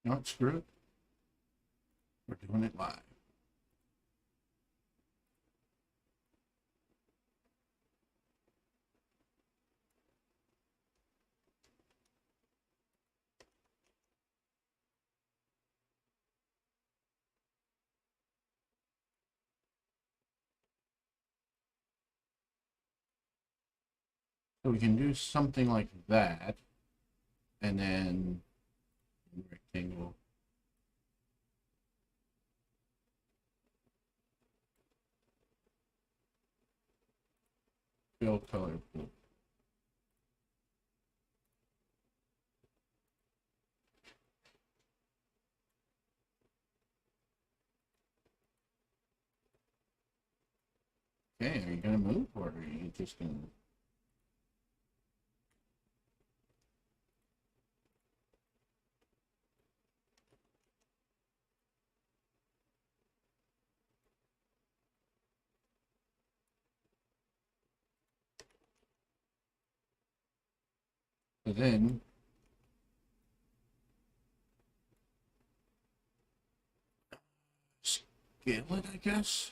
No, screw it. We're doing it live. So we can do something like that. And then rectangle. Fill color blue. Okay, are you gonna move or are you just gonna? So then scale it, I guess.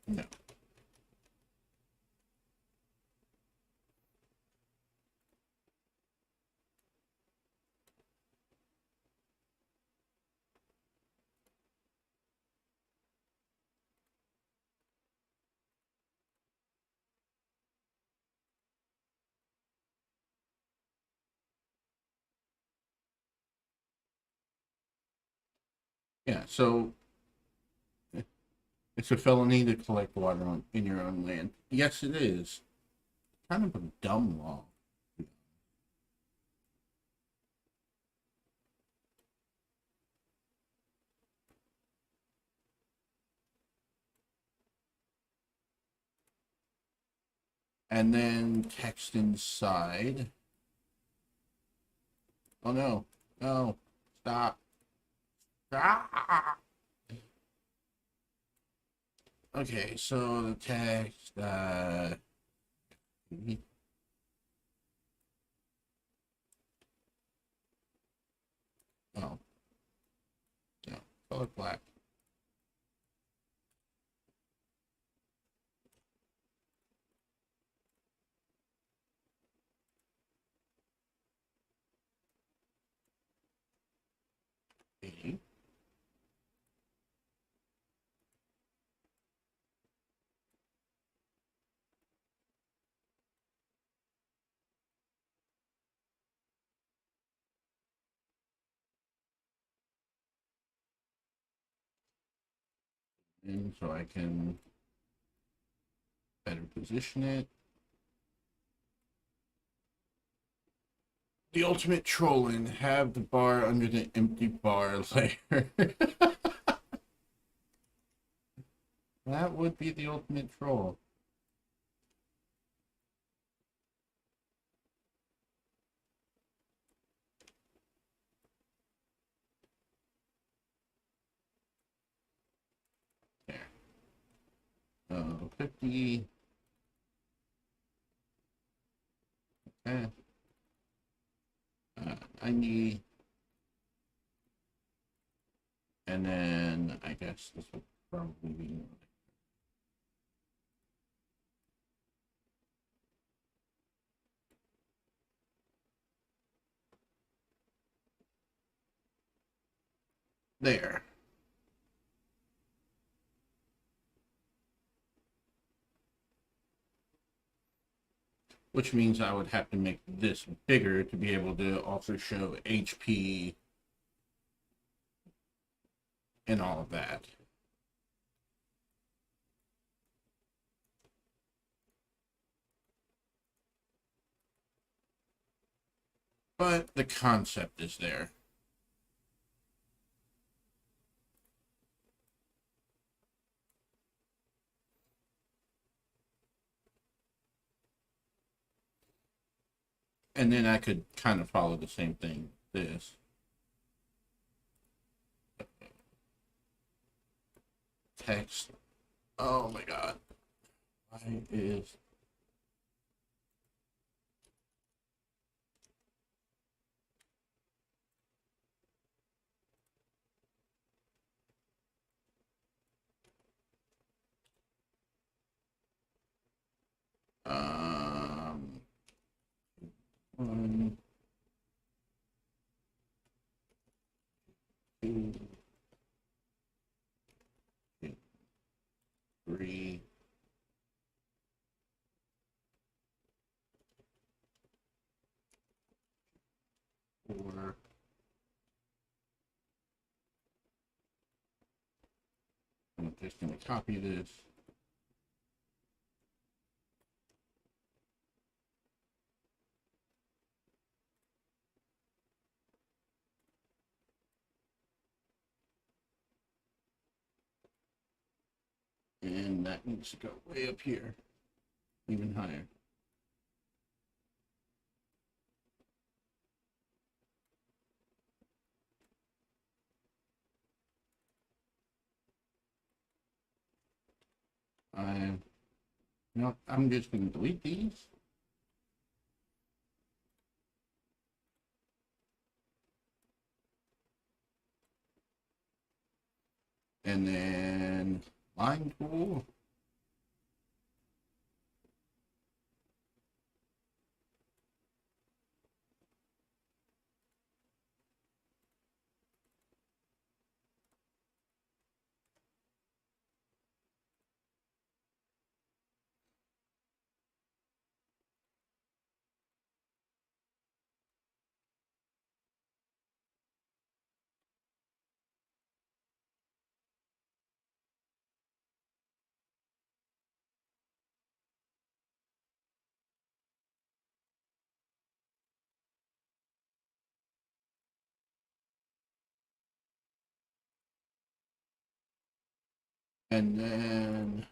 No. Yeah, so it's a felony to collect water in your own land. Yes, it is. Kind of a dumb law. And then text inside. Oh no, no, stop. Ah! Okay, so the text, oh, no, color black. Okay. And so I can better position it. The ultimate trolling, have the bar under the empty bar layer. That would be the ultimate troll. There. 50. Okay. 90. And then I guess this would probably be there. Which means I would have to make this bigger to be able to also show HP and all of that. But the concept is there. And then I could kind of follow the same thing. This. Text. Oh my god. Why is um one, two, three, 4. I'm just gonna copy this. And that needs to go way up here, even higher. I, I'm just going to delete these. And then line tool. And then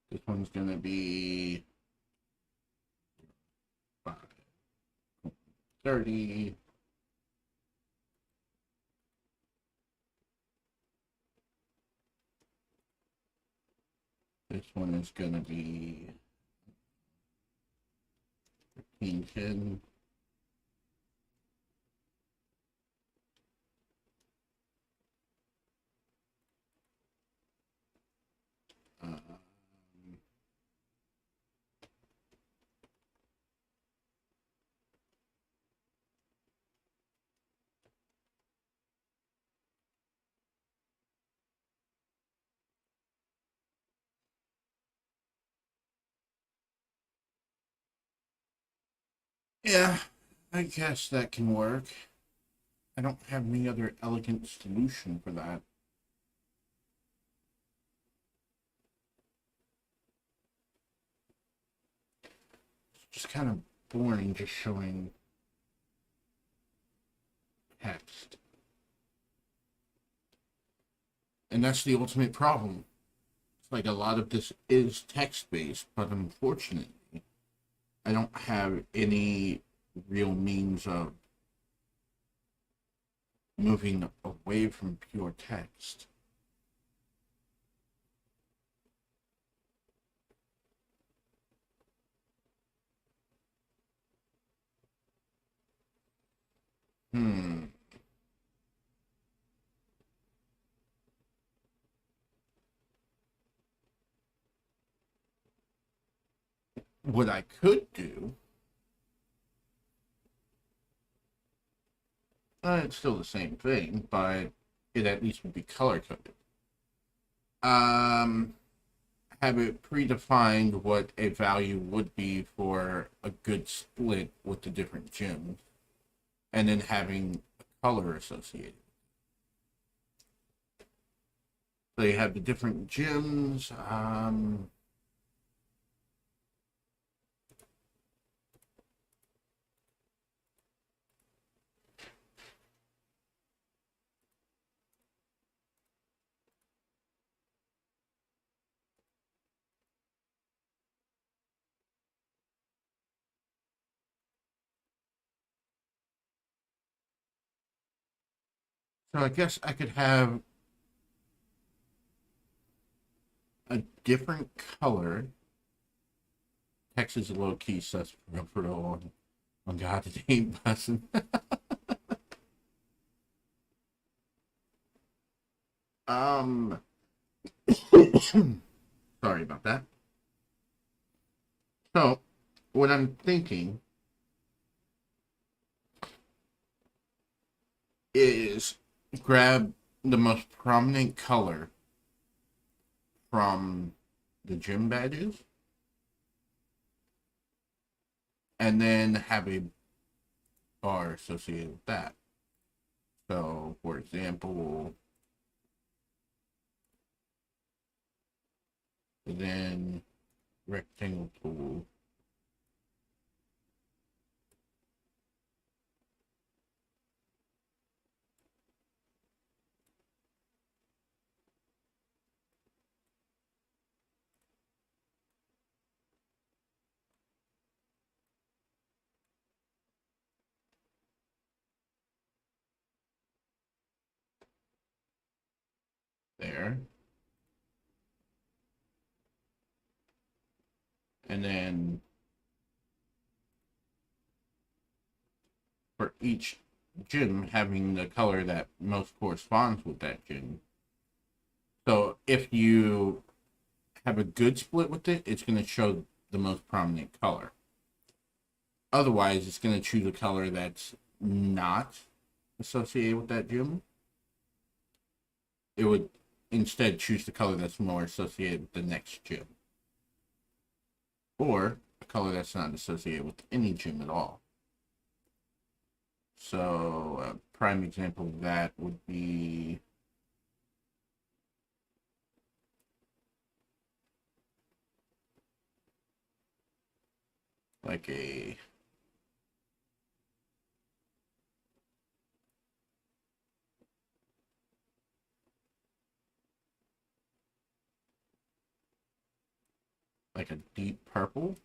this one's going to be 530. This one is going to be 1510. Yeah, I guess that can work. I don't have any other elegant solution for that. It's just kind of boring just showing text. And that's the ultimate problem. It's like a lot of this is text based, but unfortunately, I don't have any real means of moving away from pure text. Hmm. What I could do, it's still the same thing, but it at least would be color coded. Um, have it predefined what a value would be for a good split with the different gems, and then having a color associated. So you have the different gems. So I guess I could have a different color. Text is a low key sus for on God, it ain't busting. um, sorry about that. So, what I'm thinking is grab the most prominent color from the gym badges and then have a bar associated with that. So, for example, then rectangle tool. There. And then for each gym having the color that most corresponds with that gym. So if you have a good split with it, it's going to show the most prominent color. Otherwise, it's going to choose a color that's not associated with that gym. It would instead choose the color that's more associated with the next gym. Or a color that's not associated with any gym at all. So a prime example of that would be like a like a deep purple.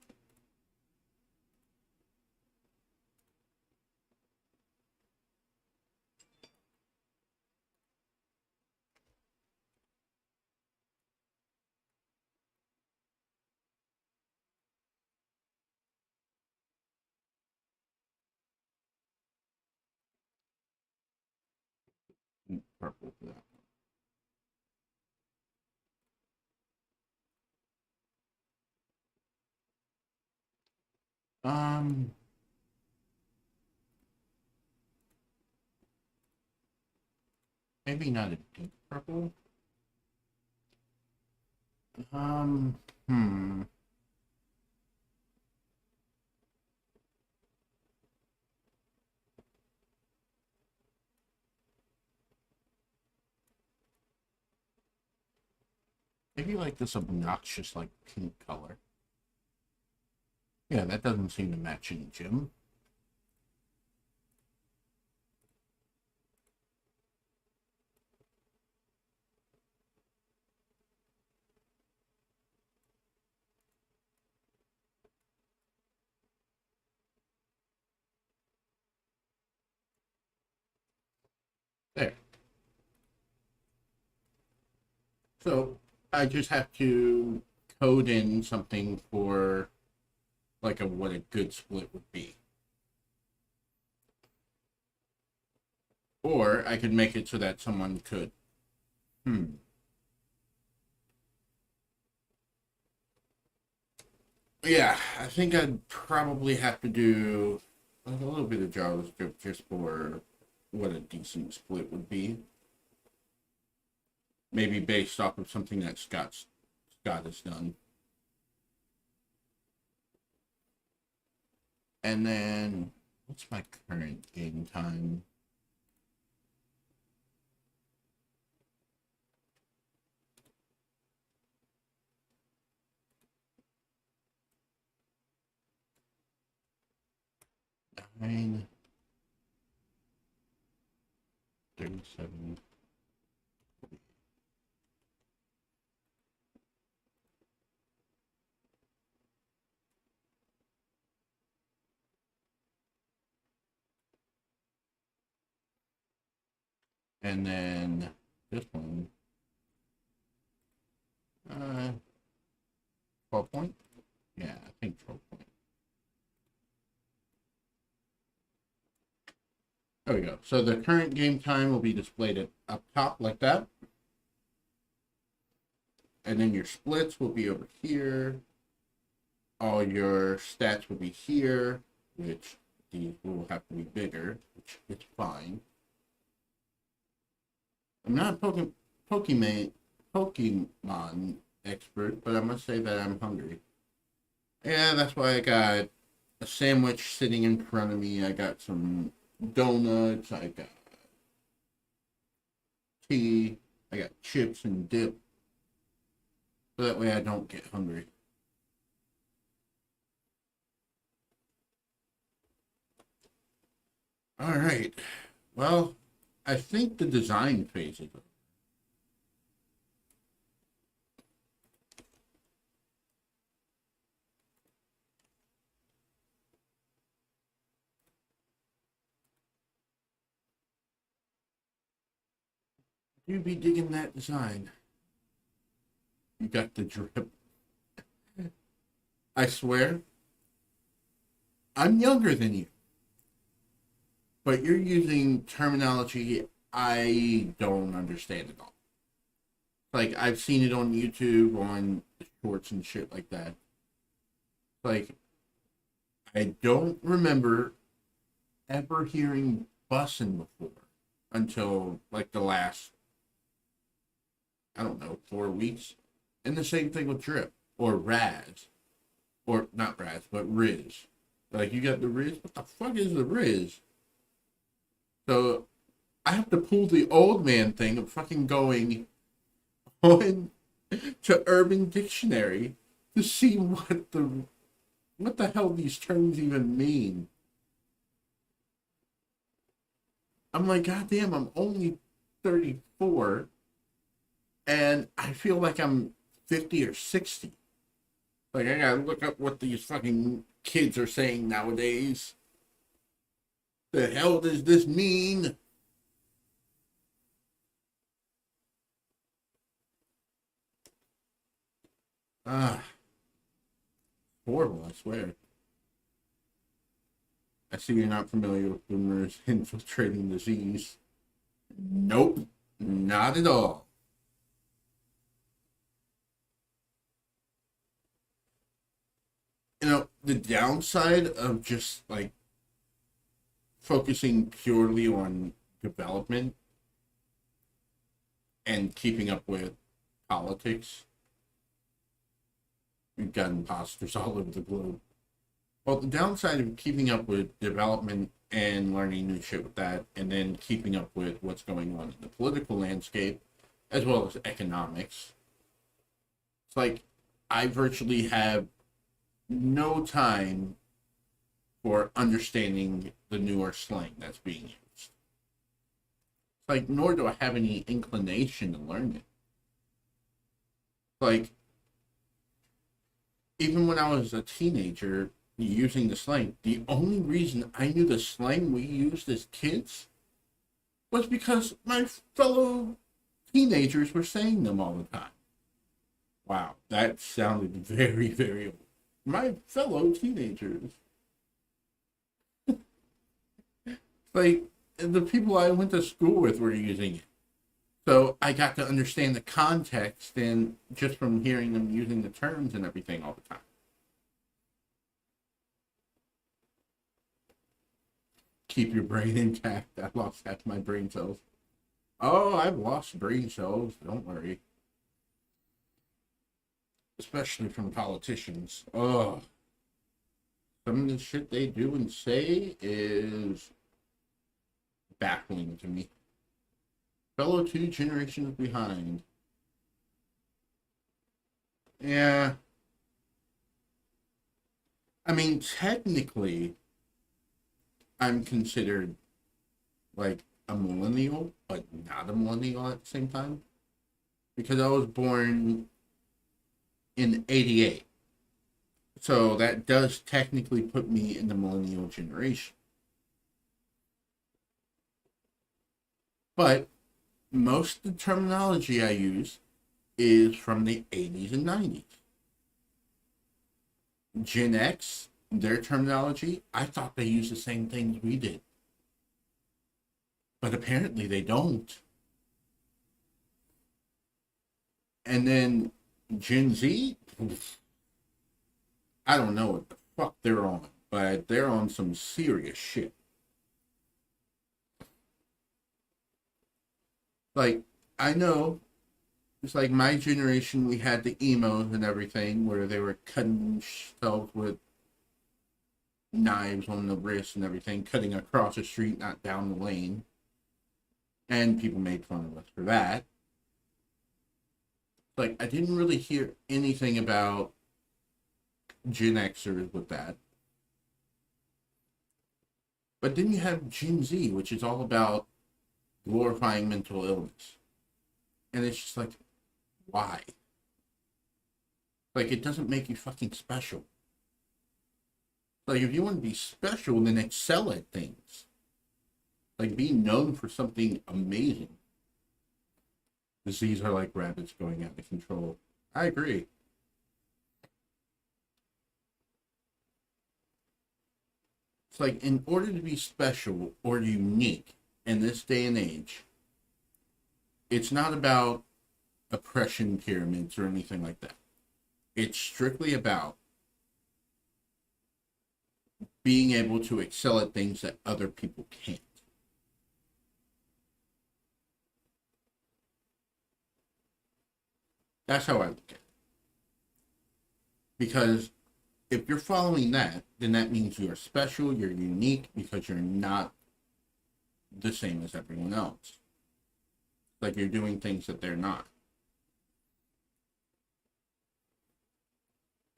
Deep purple for that. Um, Maybe not a deep purple. Um, hmm. Maybe like this obnoxious, like pink color. Yeah, that doesn't seem to match any gym. There. So I just have to code in something for like what a good split would be. Or I could make it so that someone could. Hmm. Yeah, I think I'd probably have to do a little bit of JavaScript just for what a decent split would be. Maybe based off of something that Scott has done. And then what's my current game time? Nine 37. And then this one, 12 point? Yeah, I think 12 point. There we go. So the current game time will be displayed up top like that. And then your splits will be over here. All your stats will be here, which these will have to be bigger, which is fine. I'm not a Pokemon expert, but I must say that I'm hungry. Yeah, that's why I got a sandwich sitting in front of me. I got some donuts. I got tea. I got chips and dip. So that way I don't get hungry. All right. Well, I think the design phase is over. You be digging that design. You got the drip. I swear, I'm younger than you, but you're using terminology I don't understand at all. Like I've seen it on YouTube, on shorts and shit like that. Like I don't remember ever hearing bussin' before until like the last, I don't know, 4 weeks. And the same thing with drip or Raz, or not Raz, but Riz. Like you got the Riz. What the fuck is the Riz? So I have to pull the old man thing of fucking going on to Urban Dictionary to see what the hell these terms even mean. I'm like, God damn, I'm only 34 and I feel like I'm 50 or 60. Like, I gotta look up what these fucking kids are saying nowadays. The hell does this mean? Ah, horrible, I swear. I see you're not familiar with boomers infiltrating disease. Nope, not at all. The downside of just like focusing purely on development and keeping up with politics, we've got imposters all over the globe. Well, the downside of keeping up with development and learning new shit with that, and then keeping up with what's going on in the political landscape, as well as economics, it's like I virtually have no time for understanding the newer slang that's being used. It's like, nor do I have any inclination to learn it. Like, even when I was a teenager using the slang, the only reason I knew the slang we used as kids was because my fellow teenagers were saying them all the time. Wow, that sounded very, very old. My fellow teenagers. Like, the people I went to school with were using it. So I got to understand the context and just from hearing them using the terms and everything all the time. Keep your brain intact. I lost half my brain cells. Oh, I've lost brain cells. Don't worry. Especially from politicians. Oh, some of the shit they do and say is baffling to me. Fellow 2 generations behind. Yeah. I mean, technically, I'm considered like a millennial, but not a millennial at the same time. Because I was born in 88. So that does technically put me in the millennial generation. But most of the terminology I use is from the 80s and 90s. Gen X, their terminology, I thought they used the same things we did. But apparently they don't. And then Gen Z, I don't know what the fuck they're on, but they're on some serious shit. Like, I know, it's like my generation, we had the emos and everything where they were cutting themselves with knives on the wrist and everything, cutting across the street, not down the lane. And people made fun of us for that. Like, I didn't really hear anything about Gen Xers with that. But then you have Gen Z, which is all about glorifying mental illness. And it's just like, why? Like, it doesn't make you fucking special. Like, if you want to be special, then excel at things. Like, be known for something amazing. Disease are like rabbits going out of control. I agree. It's like, in order to be special or unique in this day and age, it's not about oppression pyramids or anything like that. It's strictly about being able to excel at things that other people can't. That's how I look at it. Because if you're following that, then that means you're special, you're unique, because you're not the same as everyone else. Like, you're doing things that they're not.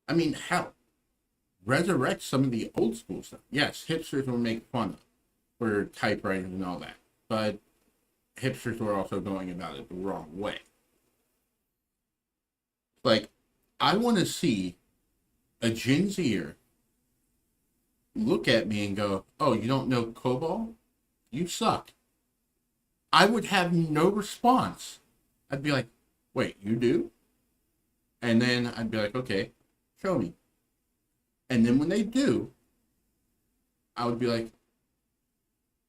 I mean, hell, resurrect some of the old school stuff. Yes, hipsters will make fun of for typewriters and all that, but hipsters were also going about it the wrong way. Like, I want to see a Gen Zer look at me and go, "Oh, you don't know COBOL? You suck." I would have no response. I'd be like, "Wait, you do?" And then I'd be like, "Okay, show me." And then when they do, I would be like,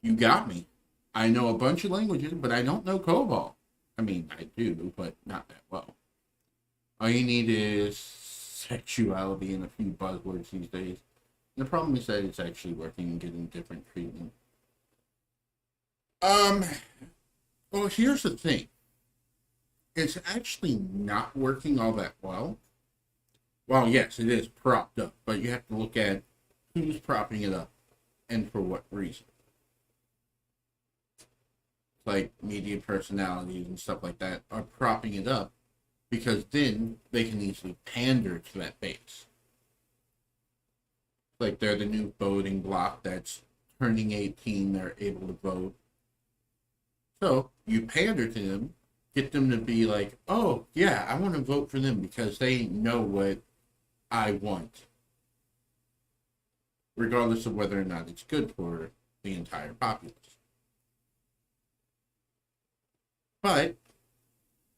"You got me. I know a bunch of languages, but I don't know COBOL." I mean, I do, but not that well. All you need is sexuality and a few buzzwords these days. The problem is that it's actually working and getting different treatment. Um, well, here's the thing. It's actually not working all that well. Well, yes, it is propped up, but you have to look at who's propping it up and for what reason. Like media personalities and stuff like that are propping it up because then they can easily pander to that base. Like they're the new voting bloc that's turning 18, they're able to vote. So you pander to them, get them to be like, "Oh, yeah, I want to vote for them because they know what I want," regardless of whether or not it's good for the entire populace. But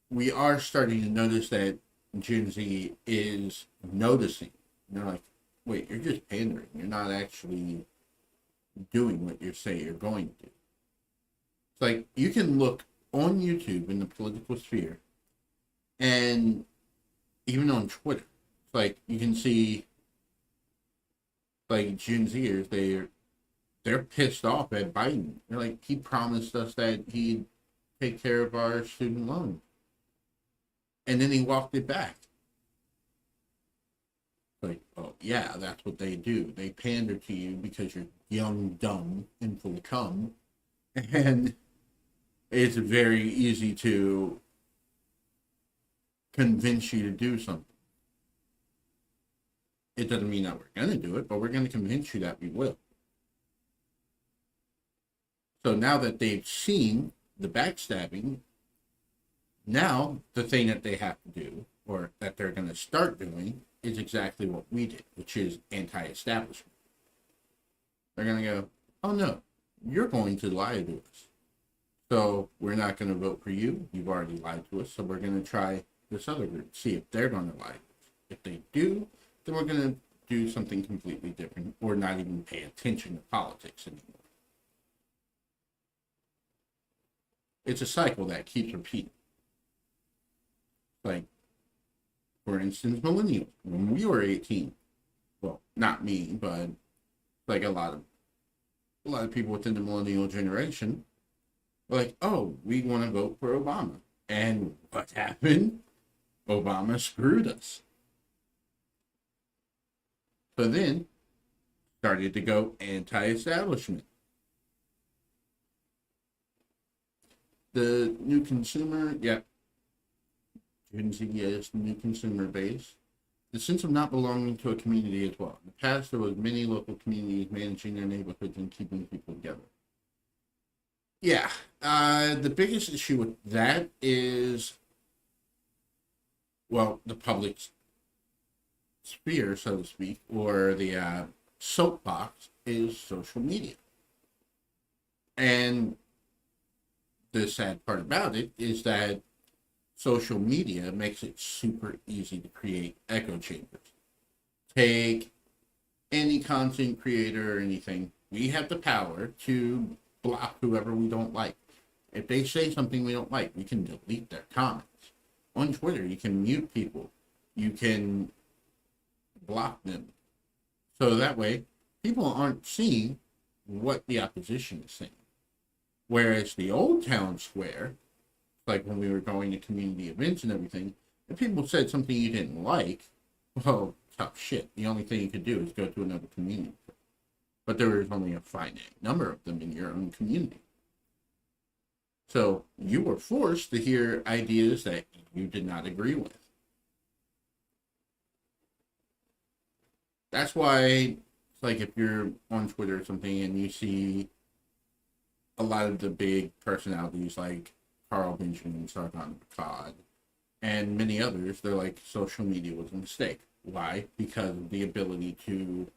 we are starting to notice that Gen Z is noticing. And they're like, "Wait, you're just pandering. You're not actually doing what you say you're going to do." It's like you can look on YouTube in the political sphere and even on Twitter. It's like you can see like Gen Zers, they're pissed off at Biden. They're like, he promised us that he'd take care of our student loan. And then he walked it back. Like, oh yeah, that's what they do. They pander to you because you're young, dumb, and full of cum. And it's very easy to convince you to do something. It doesn't mean that we're going to do it, but we're going to convince you that we will. So now that they've seen the backstabbing, now the thing that they have to do, or that they're going to start doing, is exactly what we did, which is anti-establishment. They're going to go, "Oh no, you're going to lie to us. So we're not going to vote for you. You've already lied to us. So we're going to try this other group, see if they're going to lie to us. If they do, then we're going to do something completely different or not even pay attention to politics anymore." It's a cycle that keeps repeating. Like, for instance, millennials. When we were 18, well, not me, but like a lot of people within the millennial generation were like, "Oh, we want to vote for Obama." And what happened? Obama screwed us. So then started to go anti-establishment. The new consumer, yeah, Gen Z is the new consumer base. The sense of not belonging to a community as well. In the past, there was many local communities managing their neighborhoods and keeping people together. Yeah, the biggest issue with that is, well, the public sphere, so to speak, or the soapbox is social media. And the sad part about it is that social media makes it super easy to create echo chambers. Take any content creator or anything, we have the power to block whoever we don't like. If they say something we don't like, we can delete their comments. On Twitter, you can mute people. You can block them. So that way, people aren't seeing what the opposition is saying. Whereas the old town square, like when we were going to community events and everything, if people said something you didn't like, well, tough shit. The only thing you could do is go to another community. But there was only a finite number of them in your own community. So you were forced to hear ideas that you did not agree with. That's why, like, if you're on Twitter or something and you see a lot of the big personalities like Carl Benjamin, Sargon Akkad, and many others, they're like, social media was a mistake. Why? Because of the ability to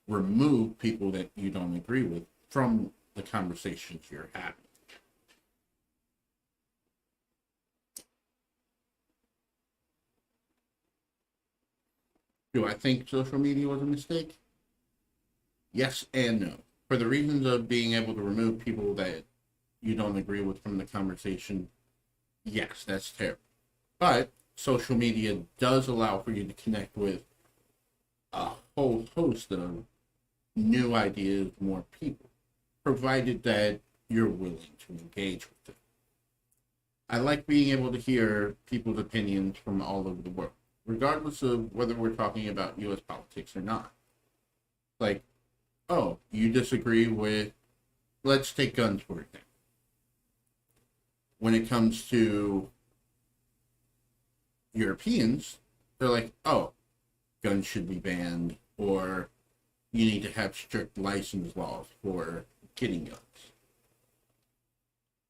remove people that you don't agree with from the conversations you're having. Do I think social media was a mistake? Yes and no. For the reasons of being able to remove people that you don't agree with from the conversation, yes, that's terrible. But social media does allow for you to connect with a whole host of new ideas, more people, provided that you're willing to engage with them. I like being able to hear people's opinions from all over the world, regardless of whether we're talking about US politics or not. Like, oh, you disagree with, let's take guns for example. When it comes to Europeans, they're like, oh, guns should be banned, or you need to have strict license laws for getting guns.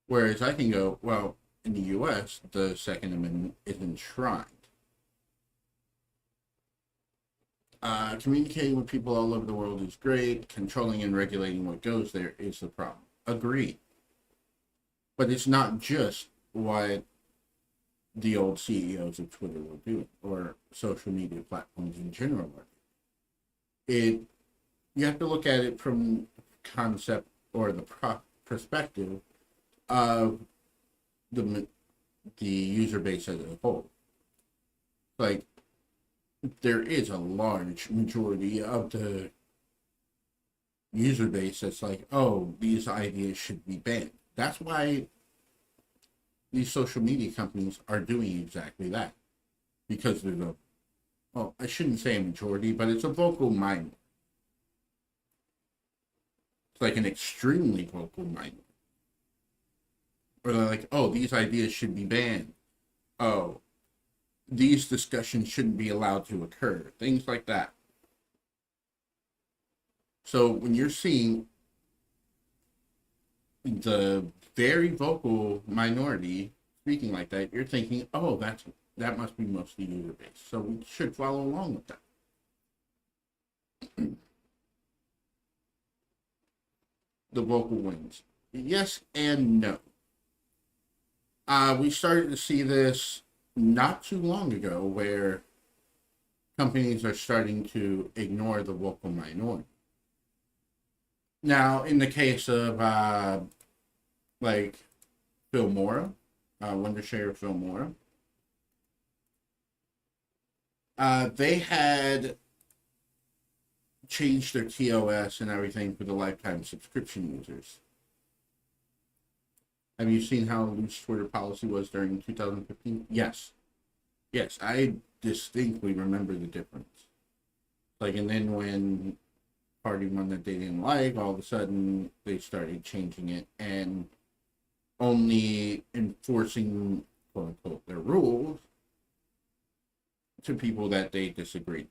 Whereas I can go, well, in the US, the Second Amendment is enshrined. Communicating with people all over the world is great. Controlling and regulating what goes there is the problem. Agreed. But it's not just what the old CEOs of Twitter were doing, or social media platforms in general. You have to look at it from concept or the perspective of the user base as a whole. Like, there is a large majority of the user base that's like, oh, these ideas should be banned. That's why these social media companies are doing exactly that. Because there's a, well, I shouldn't say a majority, but it's a vocal minority. It's like an extremely vocal minority. Or they're like, oh, these ideas should be banned. Oh, these discussions shouldn't be allowed to occur. Things like that. So when you're seeing the very vocal minority speaking like that, you're thinking, oh, that must be mostly user base. So we should follow along with that. The vocal wins. Yes and no. We started to see this not too long ago where companies are starting to ignore the vocal minority. Now, in the case of like Filmora, Wondershare Filmora, they had changed their TOS and everything for the lifetime subscription users. Have you seen how loose Twitter policy was during 2015? Yes. Yes, I distinctly remember the difference. Like, and then when party one that they didn't like, all of a sudden they started changing it and only enforcing, quote unquote, their rules to people that they disagreed with.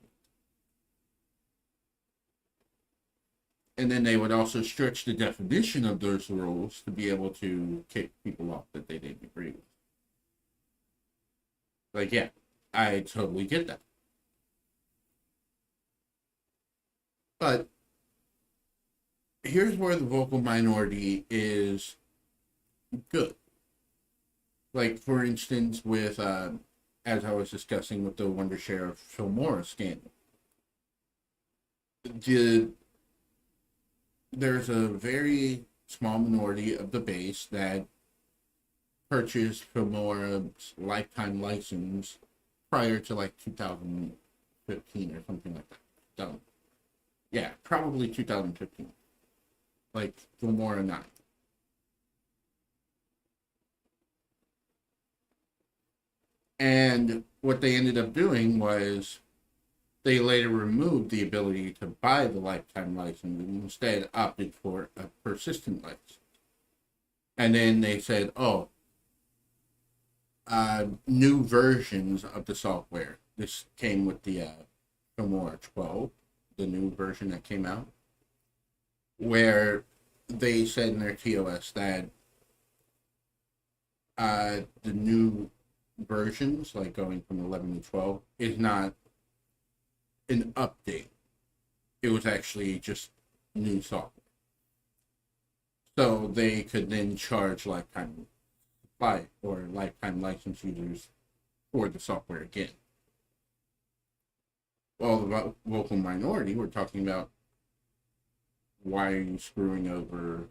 And then they would also stretch the definition of those rules to be able to kick people off that they didn't agree with. Like, yeah, I totally get that. But here's where the vocal minority is good. Like, for instance, with, as I was discussing with the Wondershare Filmora scandal, there's a very small minority of the base that purchased Filmora's lifetime license prior to like 2015 or something like that. Yeah, probably 2015. Like Filmora 9. And what they ended up doing was they later removed the ability to buy the lifetime license and instead opted for a persistent license. And then they said, oh, new versions of the software. This came with the Filmora 12, the new version that came out, where they said in their TOS that the new versions, like going from 11 to 12, is not an update. It was actually just new software. So they could then charge lifetime supply or lifetime license users for the software again. Well, the vocal minority, we're talking about why are you screwing over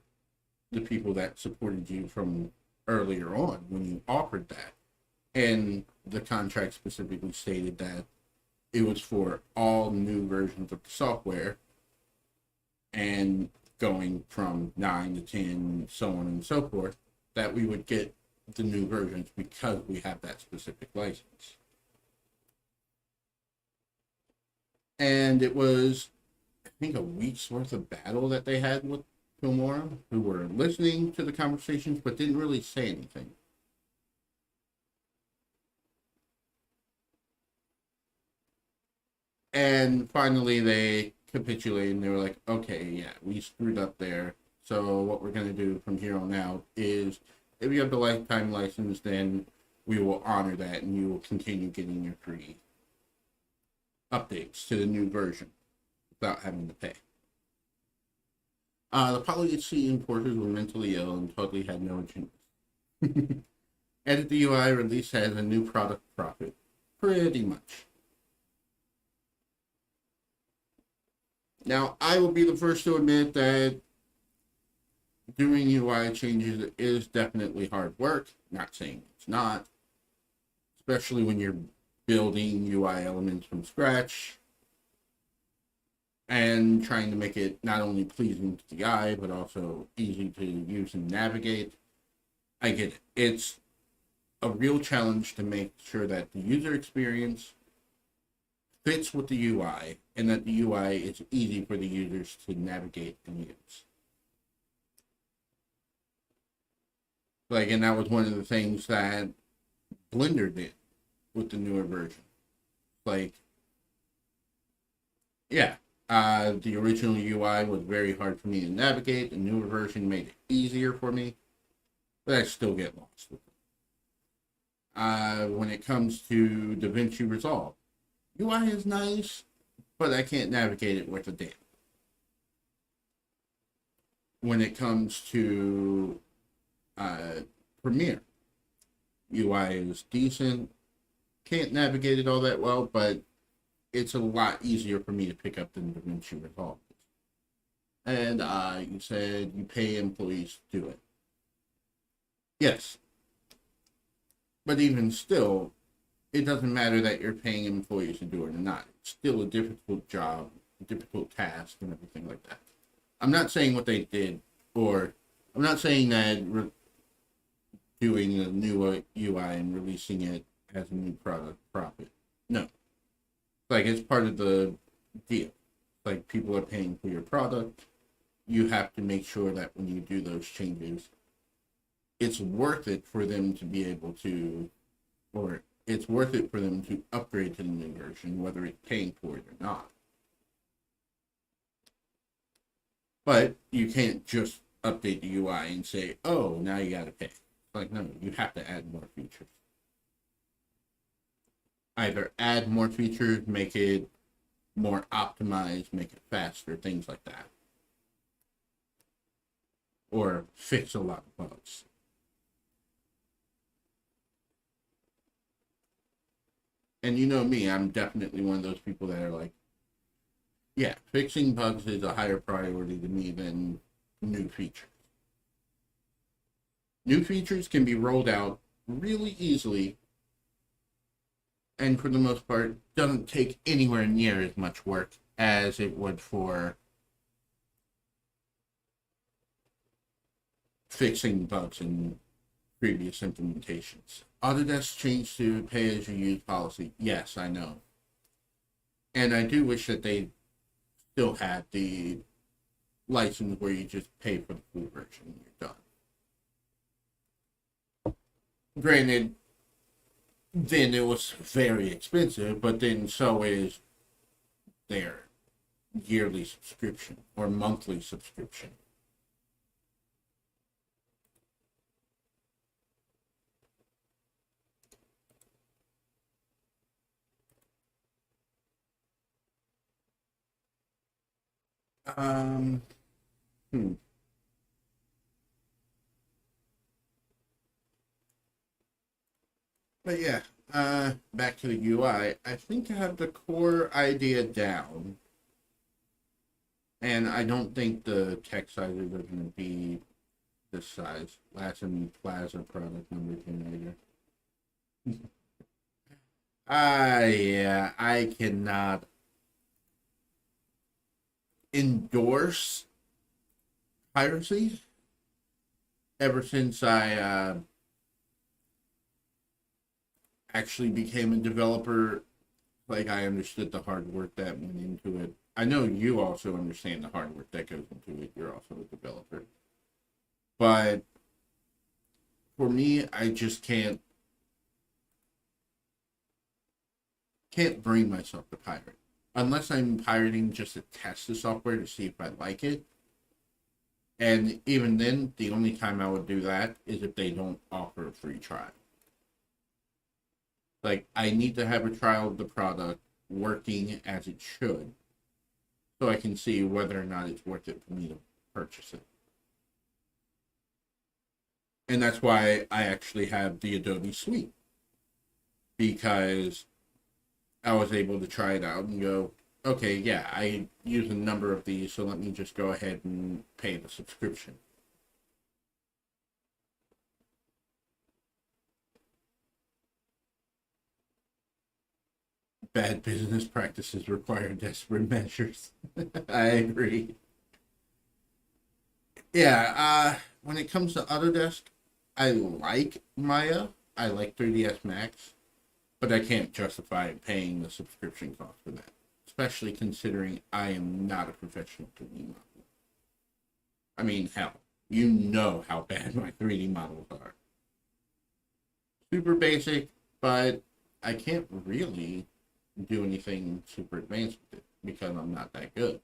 the people that supported you from earlier on when you offered that? And the contract specifically stated that it was for all new versions of the software and going from 9 to 10, so on and so forth, that we would get the new versions because we have that specific license. And it was, I think, a week's worth of battle that they had with Filmora, who were listening to the conversations but didn't really say anything. And finally they capitulated and they were like, okay, yeah, we screwed up there. So what we're going to do from here on out is if you have the lifetime license, then we will honor that and you will continue getting your free updates to the new version without having to pay. The policy importers were mentally ill and totally had no agenda. Edit the UI release has a new product profit. Pretty much. Now, I will be the first to admit that doing UI changes is definitely hard work. Not saying it's not. Especially when you're building UI elements from scratch and trying to make it not only pleasing to the eye, but also easy to use and navigate. I get it. It's a real challenge to make sure that the user experience fits with the UI and that the UI is easy for the users to navigate and use. And that was one of the things that Blender did with the newer version. The original UI was very hard for me to navigate. The newer version made it easier for me, but I still get lost with it. When it comes to DaVinci Resolve, UI is nice, but I can't navigate it worth a damn. When it comes to Premiere, UI is decent, can't navigate it all that well, but it's a lot easier for me to pick up than DaVinci Resolve. And you said you pay employees to do it. Yes. But even still, it doesn't matter that you're paying employees to do it or not. It's still a difficult job, a difficult task, and everything like that. I'm not saying what they did, or I'm not saying that doing a new UI and releasing it as a new product profit. No. It's part of the deal. People are paying for your product. You have to make sure that when you do those changes, it's worth it for them to be able to, or it's worth it for them to upgrade to the new version, whether it's paying for it or not. But you can't just update the UI and say, oh, now you gotta pay. No, you have to add more features. Either add more features, make it more optimized, make it faster, things like that. Or fix a lot of bugs. And you know me, I'm definitely one of those people that are yeah, fixing bugs is a higher priority to me than new features. New features can be rolled out really easily, and for the most part, doesn't take anywhere near as much work as it would for fixing bugs in previous implementations. Autodesk changed to pay-as-you-use policy. Yes, I know. And I do wish that they still had the license where you just pay for the full version and you're done. Granted, then it was very expensive, but then so is their yearly subscription or monthly subscription. Um, hmm. But yeah, back to the UI. I think I have the core idea down, and I don't think the text sizes are going to be this size. Latin Plaza product number generator. Yeah, I cannot endorse piracy ever since I actually became a developer. Like, I understood the hard work that went into it. I know you also understand the hard work that goes into it. You're also a developer. But for me, I just can't bring myself to pirate. Unless I'm pirating just to test the software to see if I like it. And even then, the only time I would do that is if they don't offer a free trial. Like, I need to have a trial of the product working as it should so I can see whether or not it's worth it for me to purchase it. And that's why I actually have the Adobe Suite, because I was able to try it out and go, okay, yeah, I use a number of these, so let me just go ahead and pay the subscription. Bad business practices require desperate measures. I agree. Yeah, when it comes to Autodesk, I like Maya. I like 3ds Max, but I can't justify paying the subscription cost for that, especially considering I am not a professional 3D modeler. I mean, hell, you know how bad my 3D models are. Super basic, but I can't really do anything super advanced with it because I'm not that good.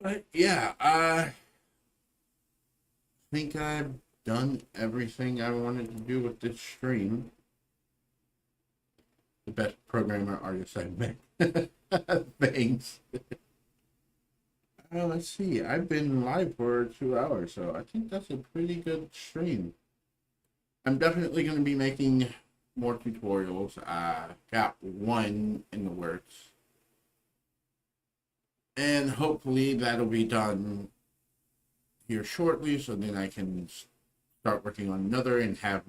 But yeah, I think I've done everything I wanted to do with this stream. The best programmer artist I've met. Thanks. Let's see. I've been live for 2 hours, so I think that's a pretty good stream. I'm definitely going to be making more tutorials. Got one in the works, and hopefully that'll be done here shortly, so then I can start working on another and have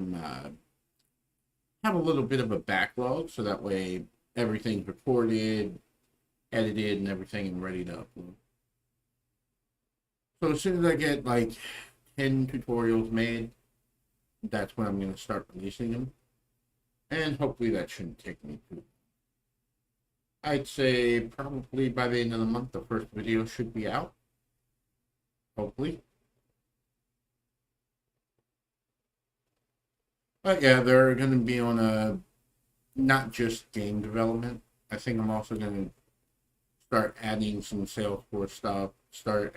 a little bit of a backlog, so that way everything's recorded, edited, and everything, and ready to upload. So as soon as I get like 10 tutorials made, that's when I'm going to start releasing them. And hopefully that shouldn't take me too. I'd say probably by the end of the month, the first video should be out. Hopefully. But yeah, they're going to be on a not just game development. I think I'm also going to start adding some Salesforce stuff, start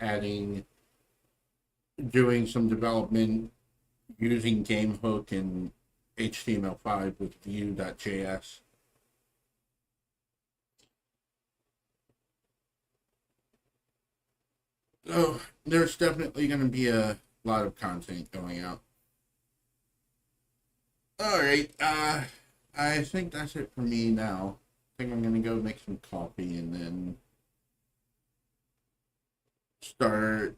doing some development using Gamehook and HTML5 with Vue.js. So there's definitely going to be a lot of content going out. All right, I think that's it for me now. I think I'm going to go make some coffee and then start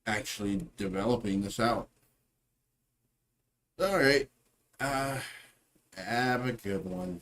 actually developing this out. All right, have a good one.